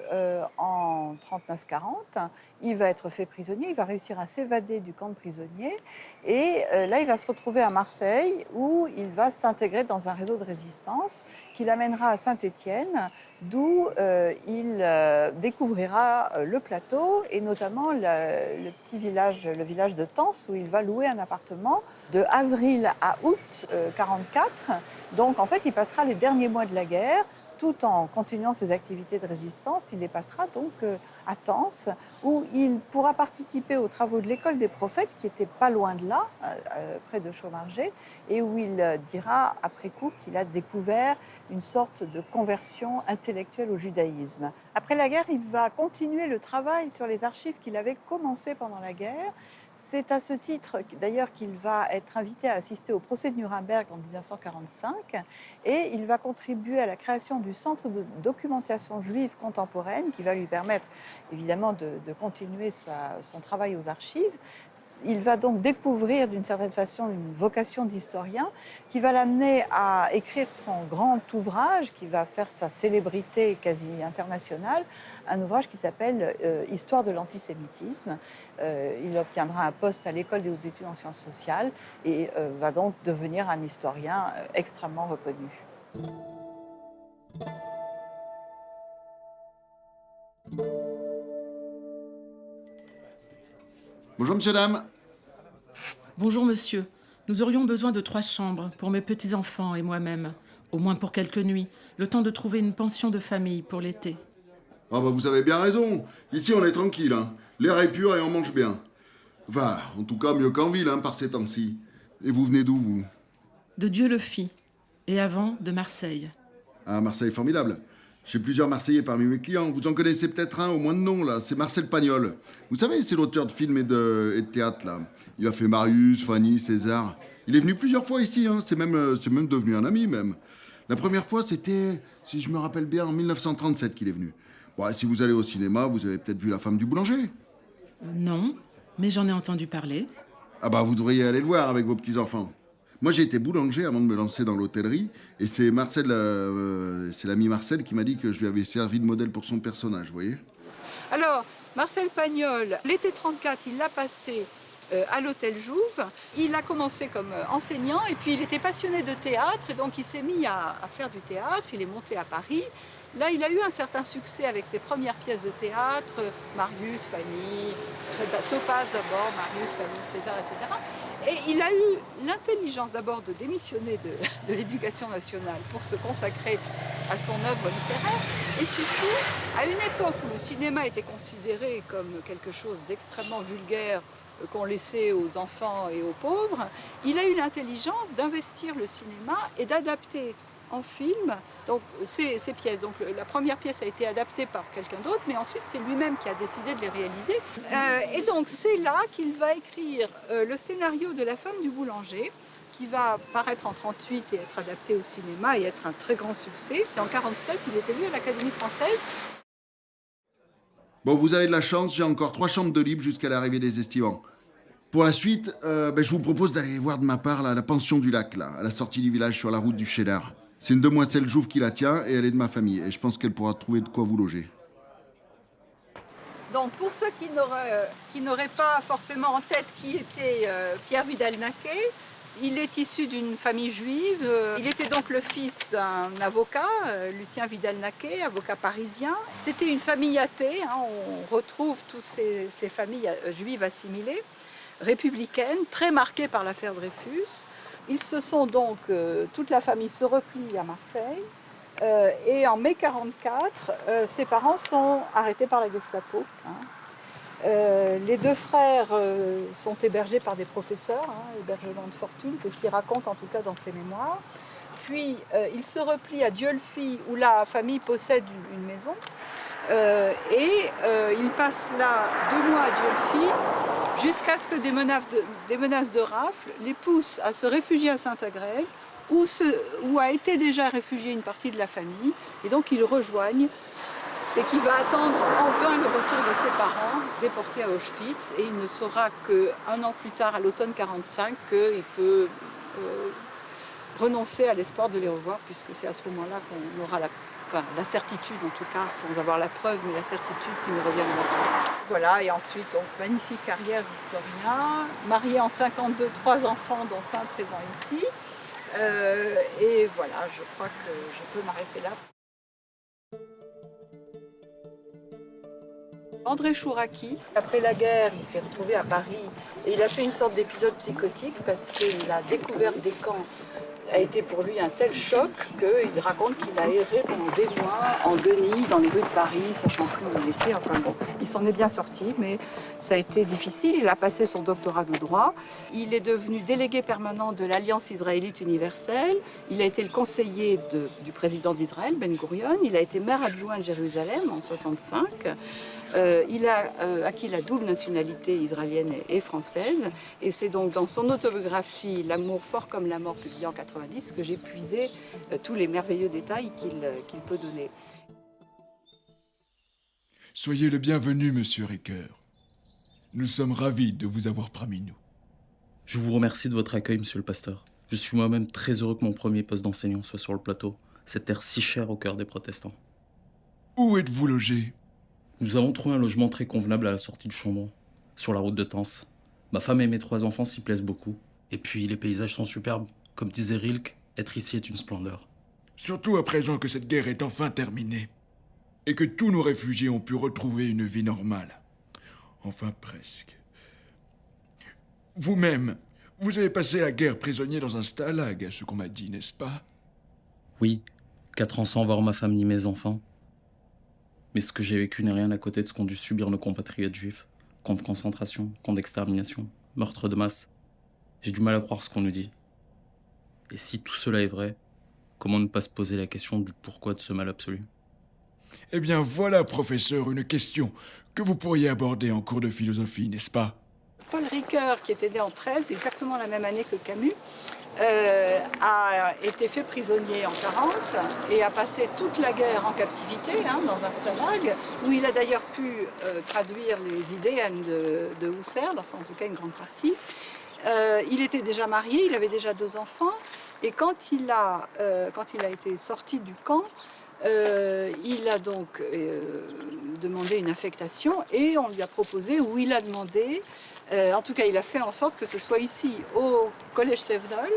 en 39-40. Il va être fait prisonnier, il va réussir à s'évader du camp de prisonniers. Et là, il va se retrouver à Marseille où il va s'intégrer dans un réseau de résistance qui l'amènera à Saint-Étienne, d'où il découvrira le plateau et notamment le petit village, le village de Tence où il va louer un appartement de avril à août 44. Donc en fait, il passera les derniers mois de la guerre tout en continuant ses activités de résistance. Il les passera donc à Tence, où il pourra participer aux travaux de l'école des prophètes, qui était pas loin de là, près de Chaumargé, et où il dira après coup qu'il a découvert une sorte de conversion intellectuelle au judaïsme. Après la guerre, il va continuer le travail sur les archives qu'il avait commencé pendant la guerre. C'est à ce titre, d'ailleurs, qu'il va être invité à assister au procès de Nuremberg en 1945 et il va contribuer à la création du Centre de documentation juive contemporaine qui va lui permettre, évidemment, de continuer son travail aux archives. Il va donc découvrir, d'une certaine façon, une vocation d'historien qui va l'amener à écrire son grand ouvrage qui va faire sa célébrité quasi internationale, un ouvrage qui s'appelle « Histoire de l'antisémitisme ». Il obtiendra un poste à l'École des hautes études en sciences sociales et va donc devenir un historien extrêmement reconnu. Bonjour, monsieur, dame. Bonjour, monsieur. Nous aurions besoin de 3 chambres pour mes petits-enfants et moi-même. Au moins pour quelques nuits, le temps de trouver une pension de famille pour l'été. Ah bah vous avez bien raison. Ici, on est tranquille, hein. L'air est pur et on mange bien. Enfin, en tout cas, mieux qu'en ville, hein, par ces temps-ci. Et vous venez d'où, vous? De Dieu-le-Fit. Et avant, de Marseille. Ah, Marseille, formidable. J'ai plusieurs Marseillais parmi mes clients. Vous en connaissez peut-être un, au moins de nom, là. C'est Marcel Pagnol. Vous savez, c'est l'auteur de films et de théâtre, là. Il a fait Marius, Fanny, César. Il est venu plusieurs fois ici, hein. C'est même devenu un ami, même. La première fois, c'était, si je me rappelle bien, en 1937 qu'il est venu. Bon, si vous allez au cinéma, vous avez peut-être vu La femme du boulanger. Non, mais j'en ai entendu parler. Ah bah, vous devriez aller le voir avec vos petits-enfants. Moi, j'ai été boulanger avant de me lancer dans l'hôtellerie, et c'est Marcel, c'est l'ami Marcel qui m'a dit que je lui avais servi de modèle pour son personnage, vous voyez. Alors, Marcel Pagnol, l'été 34, il l'a passé à l'Hôtel Jouve. Il a commencé comme enseignant, et puis il était passionné de théâtre, et donc il s'est mis à faire du théâtre. Il est monté à Paris. Là, il a eu un certain succès avec ses premières pièces de théâtre, Marius, Fanny, Topaz d'abord, Marius, Fanny, César, etc. Et il a eu l'intelligence d'abord de démissionner de l'Éducation nationale pour se consacrer à son œuvre littéraire. Et surtout, à une époque où le cinéma était considéré comme quelque chose d'extrêmement vulgaire qu'on laissait aux enfants et aux pauvres, il a eu l'intelligence d'investir le cinéma et d'adapter en film donc, ces pièces. Donc, la première pièce a été adaptée par quelqu'un d'autre, mais ensuite c'est lui-même qui a décidé de les réaliser. Et donc c'est là qu'il va écrire le scénario de La femme du boulanger, qui va paraître en 1938 et être adapté au cinéma et être un très grand succès. Et en 1947, il est élu à l'Académie française. Bon, vous avez de la chance, j'ai encore 3 chambres de libre jusqu'à l'arrivée des estivants. Pour la suite, je vous propose d'aller voir de ma part la pension du lac, là, à la sortie du village sur la route du Cheddar. C'est une demoiselle Jouve qui la tient et elle est de ma famille. Et je pense qu'elle pourra trouver de quoi vous loger. Donc pour ceux qui n'auraient pas forcément en tête qui était Pierre Vidal-Naquet, il est issu d'une famille juive. Il était donc le fils d'un avocat, Lucien Vidal-Naquet, avocat parisien. C'était une famille athée, hein, on retrouve toutes ces familles juives assimilées, républicaines, très marquées par l'affaire Dreyfus. Ils se sont donc, toute la famille se replie à Marseille et en mai 1944, ses parents sont arrêtés par la Gestapo. Hein. Les 2 frères sont hébergés par des professeurs, hein, hébergement de fortune, c'est ce qu'il raconte en tout cas dans ses mémoires. Puis ils se replient à Dieulefit où la famille possède une maison et ils passent là 2 mois à Dieulefit jusqu'à ce que des menaces de rafle les poussent à se réfugier à Saint-Agrève où a été déjà réfugiée une partie de la famille et donc ils rejoignent et qui va attendre en vain le retour de ses parents, déportés à Auschwitz, et il ne saura qu'un an plus tard, à l'automne 1945, qu'il peut renoncer à l'espoir de les revoir, puisque c'est à ce moment-là qu'on aura la certitude, en tout cas, sans avoir la preuve, mais la certitude qu'ils ne reviendront pas. Voilà, et ensuite, donc, magnifique carrière d'historien, marié en 1952, 3 enfants, dont un présent ici. Et voilà, je crois que je peux m'arrêter là. André Chouraki, après la guerre, il s'est retrouvé à Paris et il a fait une sorte d'épisode psychotique parce qu'il a découvert des camps. A été pour lui un tel choc qu'il raconte qu'il a erré pendant des mois en guenilles dans les rues de Paris, sachant plus où il était. Enfin bon, il s'en est bien sorti, mais ça a été difficile. Il a passé son doctorat de droit. Il est devenu délégué permanent de l'Alliance israélite universelle. Il a été le conseiller du président d'Israël, Ben Gurion. Il a été maire adjoint de Jérusalem en 1965. Il a acquis la double nationalité israélienne et française. Et c'est donc dans son autobiographie « L'amour fort comme la mort » publiée en 1990 que j'ai puisé tous les merveilleux détails qu'il peut donner. Soyez le bienvenu, monsieur Ricoeur. Nous sommes ravis de vous avoir parmi nous. Je vous remercie de votre accueil, monsieur le pasteur. Je suis moi-même très heureux que mon premier poste d'enseignant soit sur le plateau, cette terre si chère au cœur des protestants. Où êtes-vous logé ? Nous avons trouvé un logement très convenable à la sortie de Chambon, sur la route de Tens. Ma femme et mes 3 enfants s'y plaisent beaucoup. Et puis les paysages sont superbes. Comme disait Rilke, être ici est une splendeur. Surtout à présent que cette guerre est enfin terminée. Et que tous nos réfugiés ont pu retrouver une vie normale. Enfin presque. Vous-même, vous avez passé la guerre prisonnier dans un stalag, à ce qu'on m'a dit, n'est-ce pas ? Oui, 4 ans sans voir ma femme ni mes enfants. Mais ce que j'ai vécu n'est rien à côté de ce qu'ont dû subir nos compatriotes juifs. Camps de concentration, camps d'extermination, meurtres de masse. J'ai du mal à croire ce qu'on nous dit. Et si tout cela est vrai, comment ne pas se poser la question du pourquoi de ce mal absolu ? Eh bien voilà, professeur, une question que vous pourriez aborder en cours de philosophie, n'est-ce pas ? Paul Ricoeur, qui était né en 1913, exactement la même année que Camus, a été fait prisonnier en 1940 et a passé toute la guerre en captivité, dans un stalag, où il a d'ailleurs pu traduire les idées de Husserl, enfin en tout cas une grande partie. Il était déjà marié, il avait déjà 2 enfants, et quand il a été sorti du camp, il a donc demandé une affectation et on lui a proposé, ou il a demandé, en tout cas il a fait en sorte que ce soit ici au Collège Sevenol,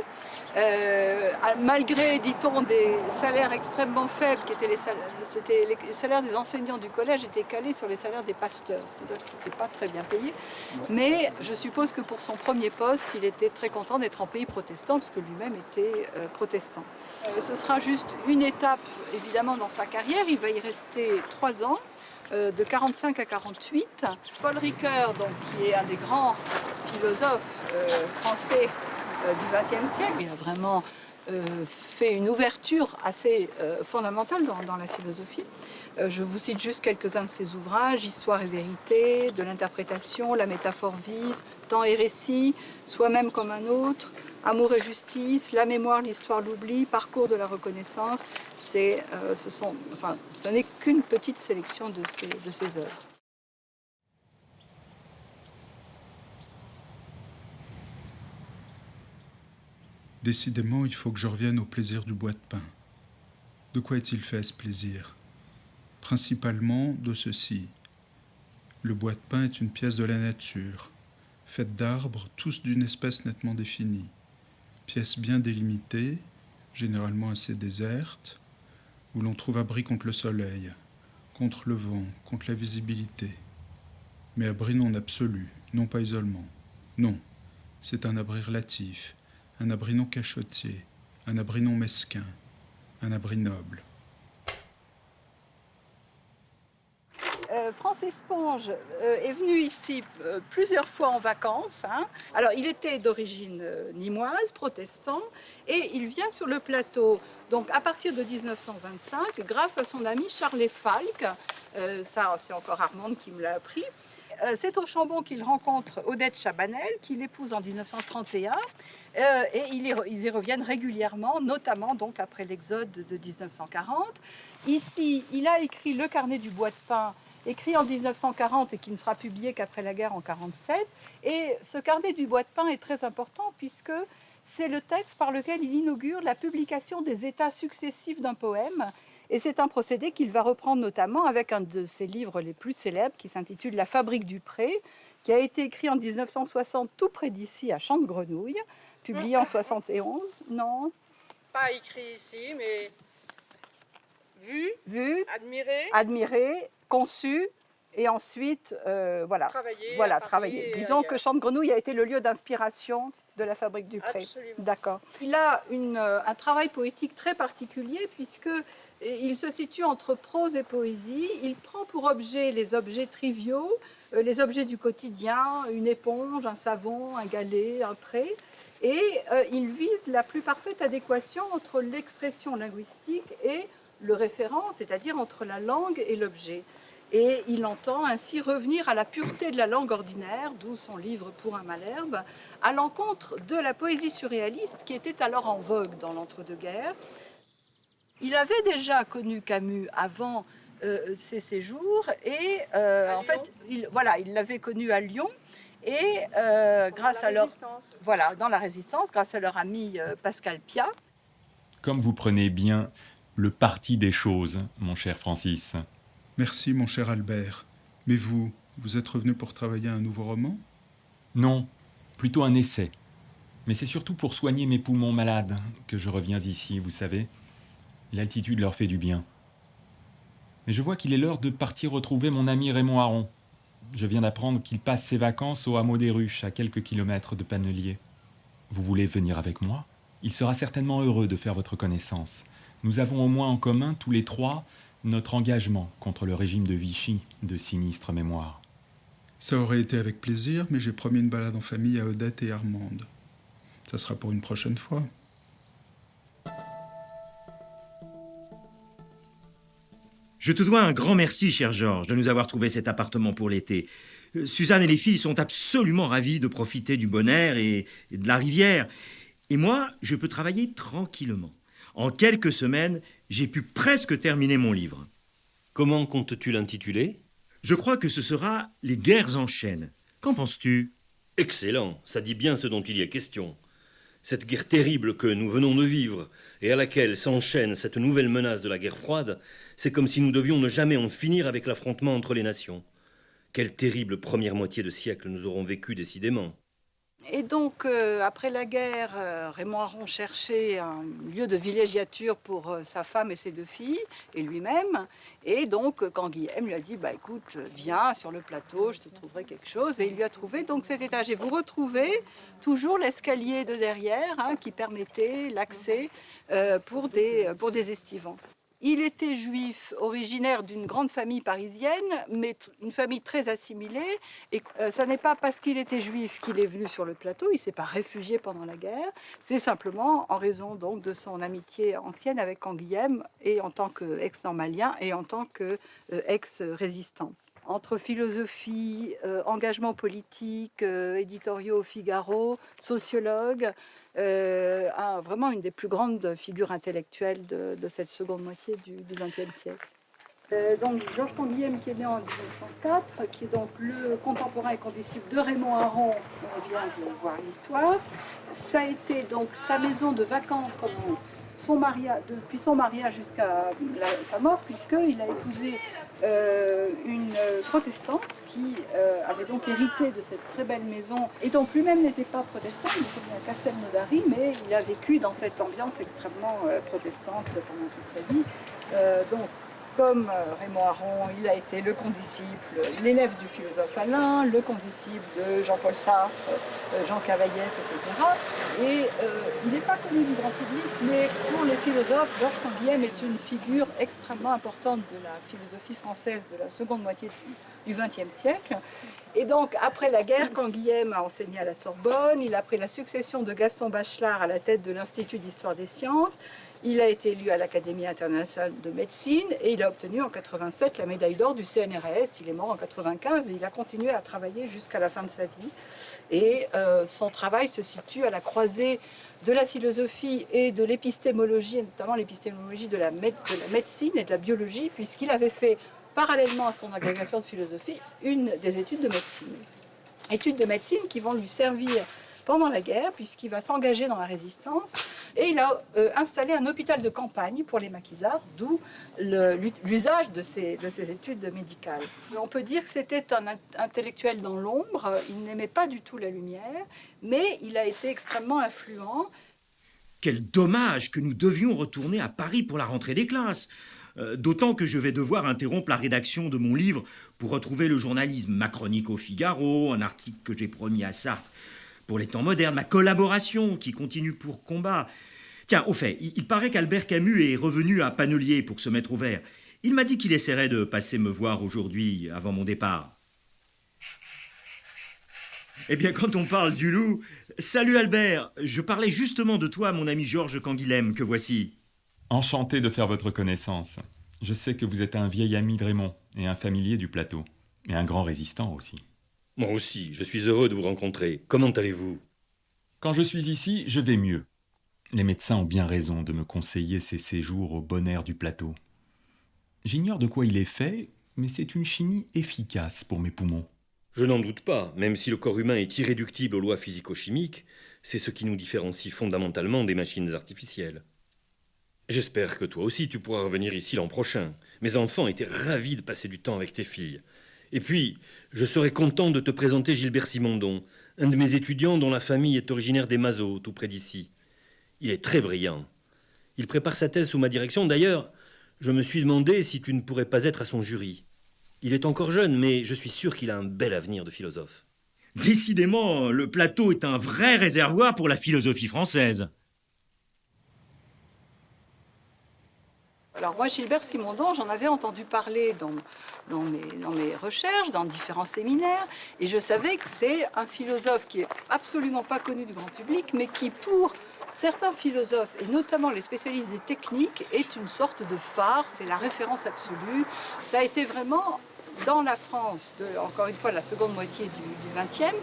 malgré, dit-on, des salaires extrêmement faibles, qui étaient les salaires des enseignants du collège étaient calés sur les salaires des pasteurs, ce qui veut dire que c'était pas très bien payé. Mais je suppose que pour son premier poste, il était très content d'être en pays protestant, parce que lui-même était protestant. Ce sera juste une étape, évidemment, dans sa carrière. Il va y rester 3 ans, de 1945 à 1948. Paul Ricoeur, donc, qui est un des grands philosophes français du XXe siècle, il a vraiment fait une ouverture assez fondamentale dans la philosophie. Je vous cite juste quelques-uns de ses ouvrages: Histoire et vérité, de l'interprétation, la métaphore vive, Temps et récit, Soi-même comme un autre, Amour et justice, La mémoire, l'histoire, l'oubli, Parcours de la reconnaissance. Ce n'est qu'une petite sélection de ses œuvres. Décidément, il faut que je revienne au plaisir du bois de pin. De quoi est-il fait ce plaisir ? Principalement de ceci. Le bois de pin est une pièce de la nature, faite d'arbres, tous d'une espèce nettement définie. Pièce bien délimitée, généralement assez déserte, où l'on trouve abri contre le soleil, contre le vent, contre la visibilité. Mais abri non absolu, non pas isolement. Non, c'est un abri relatif, un abri non cachotier, un abri non mesquin, un abri noble. Francis Ponge est venu ici plusieurs fois en vacances. Alors, il était d'origine nîmoise, protestant, et il vient sur le plateau. Donc, à partir de 1925, grâce à son ami Charles Falck, ça c'est encore Armande qui me l'a appris, c'est au Chambon qu'il rencontre Odette Chabanel, qu'il épouse en 1931. Et ils y reviennent régulièrement, notamment donc après l'exode de 1940. Ici, il a écrit Le carnet du bois de pin, écrit en 1940 et qui ne sera publié qu'après la guerre en 1947. Et ce carnet du bois de pin est très important puisque c'est le texte par lequel il inaugure la publication des états successifs d'un poème. Et c'est un procédé qu'il va reprendre notamment avec un de ses livres les plus célèbres qui s'intitule La fabrique du pré, qui a été écrit en 1960 tout près d'ici à Champ-de-Grenouille, publié en 71. Non, Pas écrit ici, mais vu, admiré, conçu, et ensuite, travaillé. Disons que Champ-de-Grenouille a été le lieu d'inspiration de la fabrique du pré. Absolument. D'accord. Il a un travail poétique très particulier puisque il se situe entre prose et poésie. Il prend pour objet les objets triviaux, les objets du quotidien, une éponge, un savon, un galet, un pré. Et il vise la plus parfaite adéquation entre l'expression linguistique et le référent, c'est-à-dire entre la langue et l'objet. Et il entend ainsi revenir à la pureté de la langue ordinaire, d'où son livre Pour un Malherbe, à l'encontre de la poésie surréaliste qui était alors en vogue dans l'entre-deux-guerres. Il avait déjà connu Camus avant ses séjours et en fait, il l'avait connu à Lyon et grâce à dans la Résistance, grâce à leur ami Pascal Piat. Comme vous prenez bien le parti des choses, mon cher Francis. Merci, mon cher Albert. Mais vous êtes revenu pour travailler un nouveau roman? Non, plutôt un essai. Mais c'est surtout pour soigner mes poumons malades que je reviens ici, vous savez. L'altitude leur fait du bien. Mais je vois qu'il est l'heure de partir retrouver mon ami Raymond Aron. Je viens d'apprendre qu'il passe ses vacances au hameau des Ruches, à quelques kilomètres de Pannelier. Vous voulez venir avec moi? Il sera certainement heureux de faire votre connaissance. Nous avons au moins en commun, tous les trois, notre engagement contre le régime de Vichy, de sinistre mémoire. Ça aurait été avec plaisir, mais j'ai promis une balade en famille à Odette et Armande. Ça sera pour une prochaine fois. Je te dois un grand merci, cher Georges, de nous avoir trouvé cet appartement pour l'été. Suzanne et les filles sont absolument ravies de profiter du bon air et de la rivière. Et moi, je peux travailler tranquillement. En quelques semaines, j'ai pu presque terminer mon livre. Comment comptes-tu l'intituler? Je crois que ce sera « Les guerres en chaîne ». Qu'en penses-tu? Excellent, ça dit bien ce dont il y a question. Cette guerre terrible que nous venons de vivre et à laquelle s'enchaîne cette nouvelle menace de la guerre froide, c'est comme si nous devions ne jamais en finir avec l'affrontement entre les nations. Quelle terrible première moitié de siècle nous aurons vécu décidément. Et donc, après la guerre, Raymond Aron cherchait un lieu de villégiature pour sa femme et ses deux filles, et lui-même. Et donc, Canguilhem lui a dit, écoute, viens sur le plateau, je te trouverai quelque chose. Et il lui a trouvé donc cet étage. Et vous retrouvez toujours l'escalier de derrière qui permettait l'accès pour des estivants. Il était juif, originaire d'une grande famille parisienne, mais une famille très assimilée. Et ce n'est pas parce qu'il était juif qu'il est venu sur le plateau, il ne s'est pas réfugié pendant la guerre. C'est simplement en raison donc de son amitié ancienne avec Canguilhem, et en tant qu'ex-normalien et en tant qu'ex-résistant. Entre philosophie, engagement politique, éditoriaux au Figaro, sociologue, vraiment une des plus grandes figures intellectuelles de cette seconde moitié du XXe siècle. Donc Georges Canguilhem, qui est né en 1904, qui est donc le contemporain et condisciple de Raymond Aron, on vient de voir l'histoire. Ça a été donc sa maison de vacances pendant depuis son mariage jusqu'à sa mort, puisqu'il a épousé une protestante qui avait donc hérité de cette très belle maison, et donc lui-même n'était pas protestant, il était à Castelnaudary, mais il a vécu dans cette ambiance extrêmement protestante pendant toute sa vie. Donc, comme Raymond Aron, il a été le condisciple, l'élève du philosophe Alain, le condisciple de Jean-Paul Sartre, Jean Cavaillès, etc. Et il n'est pas connu du grand public, mais pour les philosophes, Georges Canguilhem est une figure extrêmement importante de la philosophie française de la seconde moitié du XXe siècle. Et donc, après la guerre, Canguilhem a enseigné à la Sorbonne, il a pris la succession de Gaston Bachelard à la tête de l'Institut d'histoire des sciences. Il a été élu à l'Académie internationale de médecine et il a obtenu en 87 la médaille d'or du CNRS. Il est mort en 95 et il a continué à travailler jusqu'à la fin de sa vie. Et son travail se situe à la croisée de la philosophie et de l'épistémologie, et notamment l'épistémologie de la médecine et de la biologie, puisqu'il avait fait, parallèlement à son agrégation de philosophie, des études de médecine. Études de médecine qui vont lui servir pendant la guerre, puisqu'il va s'engager dans la résistance, et il a installé un hôpital de campagne pour les maquisards, d'où l'usage de ces études médicales. On peut dire que c'était un intellectuel dans l'ombre, il n'aimait pas du tout la lumière, mais il a été extrêmement influent. Quel dommage que nous devions retourner à Paris pour la rentrée des classes. D'autant que je vais devoir interrompre la rédaction de mon livre pour retrouver le journalisme, ma chronique au Figaro, un article que j'ai promis à Sartre pour les temps modernes, ma collaboration qui continue pour Combat. Tiens, au fait, il paraît qu'Albert Camus est revenu à Pannelier pour se mettre au vert. Il m'a dit qu'il essaierait de passer me voir aujourd'hui, avant mon départ. Eh bien, quand on parle du loup... Salut Albert, je parlais justement de toi, mon ami Georges Canguilhem, que voici. Enchanté de faire votre connaissance. Je sais que vous êtes un vieil ami de Raymond et un familier du plateau. Et un grand résistant aussi. Moi aussi, je suis heureux de vous rencontrer. Comment allez-vous? Quand je suis ici, je vais mieux. Les médecins ont bien raison de me conseiller ces séjours au bon air du plateau. J'ignore de quoi il est fait, mais c'est une chimie efficace pour mes poumons. Je n'en doute pas, même si le corps humain est irréductible aux lois physico-chimiques, c'est ce qui nous différencie fondamentalement des machines artificielles. J'espère que toi aussi tu pourras revenir ici l'an prochain. Mes enfants étaient ravis de passer du temps avec tes filles. Et puis, je serais content de te présenter Gilbert Simondon, un de mes étudiants dont la famille est originaire des Mazos, tout près d'ici. Il est très brillant. Il prépare sa thèse sous ma direction. D'ailleurs, je me suis demandé si tu ne pourrais pas être à son jury. Il est encore jeune, mais je suis sûr qu'il a un bel avenir de philosophe. Décidément, le plateau est un vrai réservoir pour la philosophie française. Alors moi, Gilbert Simondon, j'en avais entendu parler dans mes recherches, dans différents séminaires, et je savais que c'est un philosophe qui est absolument pas connu du grand public, mais qui, pour certains philosophes, et notamment les spécialistes des techniques, est une sorte de phare, c'est la référence absolue. Ça a été vraiment, dans la France, encore une fois, la seconde moitié du XXe,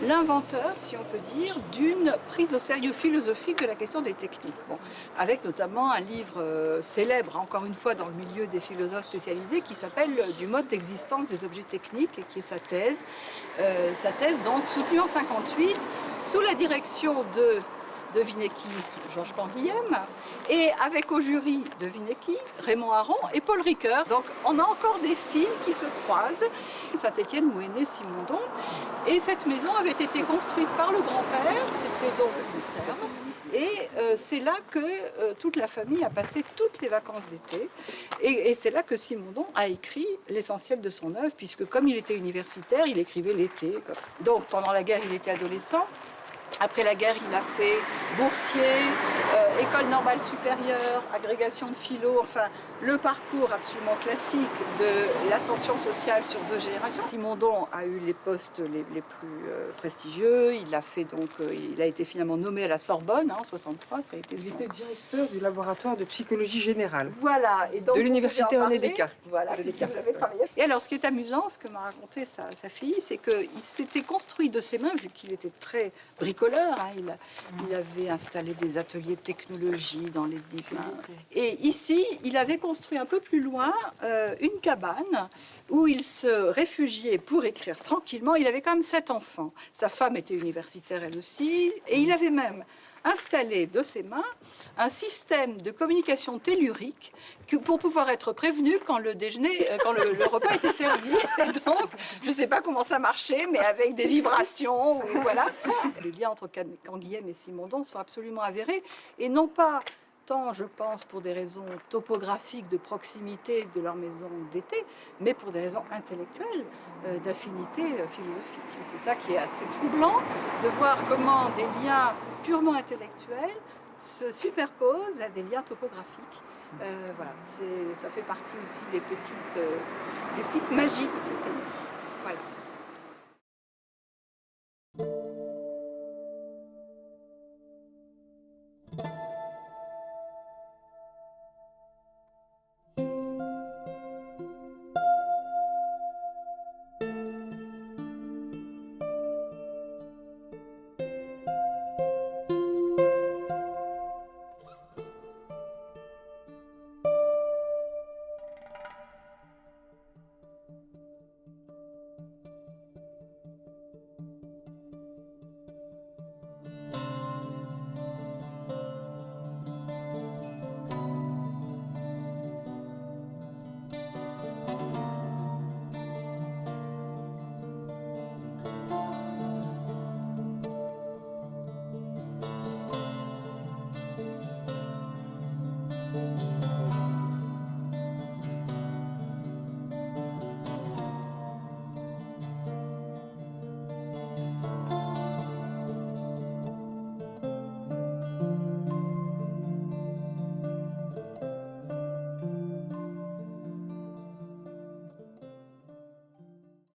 l'inventeur, si on peut dire, d'une prise au sérieux philosophique de la question des techniques. Bon, avec notamment un livre célèbre, encore une fois, dans le milieu des philosophes spécialisés, qui s'appelle « Du mode d'existence des objets techniques », et qui est sa thèse donc soutenue en 1958, sous la direction de Vinecki, Georges Canguilhem, et avec au jury de Vinecki, Raymond Aron et Paul Ricoeur. Donc on a encore des fils qui se croisent. Saint-Étienne où est né Simondon. Et cette maison avait été construite par le grand-père, c'était donc une ferme. Et c'est là que toute la famille a passé toutes les vacances d'été. Et c'est là que Simondon a écrit l'essentiel de son œuvre, puisque comme il était universitaire, il écrivait l'été. Donc pendant la guerre, il était adolescent. Après la guerre, il a fait boursier, école normale supérieure, agrégation de philo, enfin le parcours absolument classique de l'ascension sociale sur 2 générations. Simondon a eu les postes les plus prestigieux. Il a été finalement nommé à la Sorbonne en 1963. Ça a été Il était directeur du laboratoire de psychologie générale. Voilà, et donc de l'université René Descartes. Voilà, et alors, ce qui est amusant, ce que m'a raconté sa fille, c'est qu'il s'était construit de ses mains, vu qu'il était très bricoleur. Hein, il avait installé des ateliers de technologie dans les digues. Et ici, il avait construit un peu plus loin une cabane où il se réfugiait pour écrire tranquillement. Il avait quand même 7 enfants. Sa femme était universitaire elle aussi. Et il avait même installé de ses mains un système de communication tellurique pour pouvoir être prévenu quand le repas était servi. Et donc, je ne sais pas comment ça marchait, mais avec des vibrations, voilà. Les liens entre Canguilhem et Simondon sont absolument avérés, et non pas tant, je pense, pour des raisons topographiques de proximité de leur maison d'été, mais pour des raisons intellectuelles, d'affinité philosophique. Et c'est ça qui est assez troublant, de voir comment des liens purement intellectuels se superposent à des liens topographiques. Voilà, ça fait partie aussi des petites magies de ce pays. Voilà.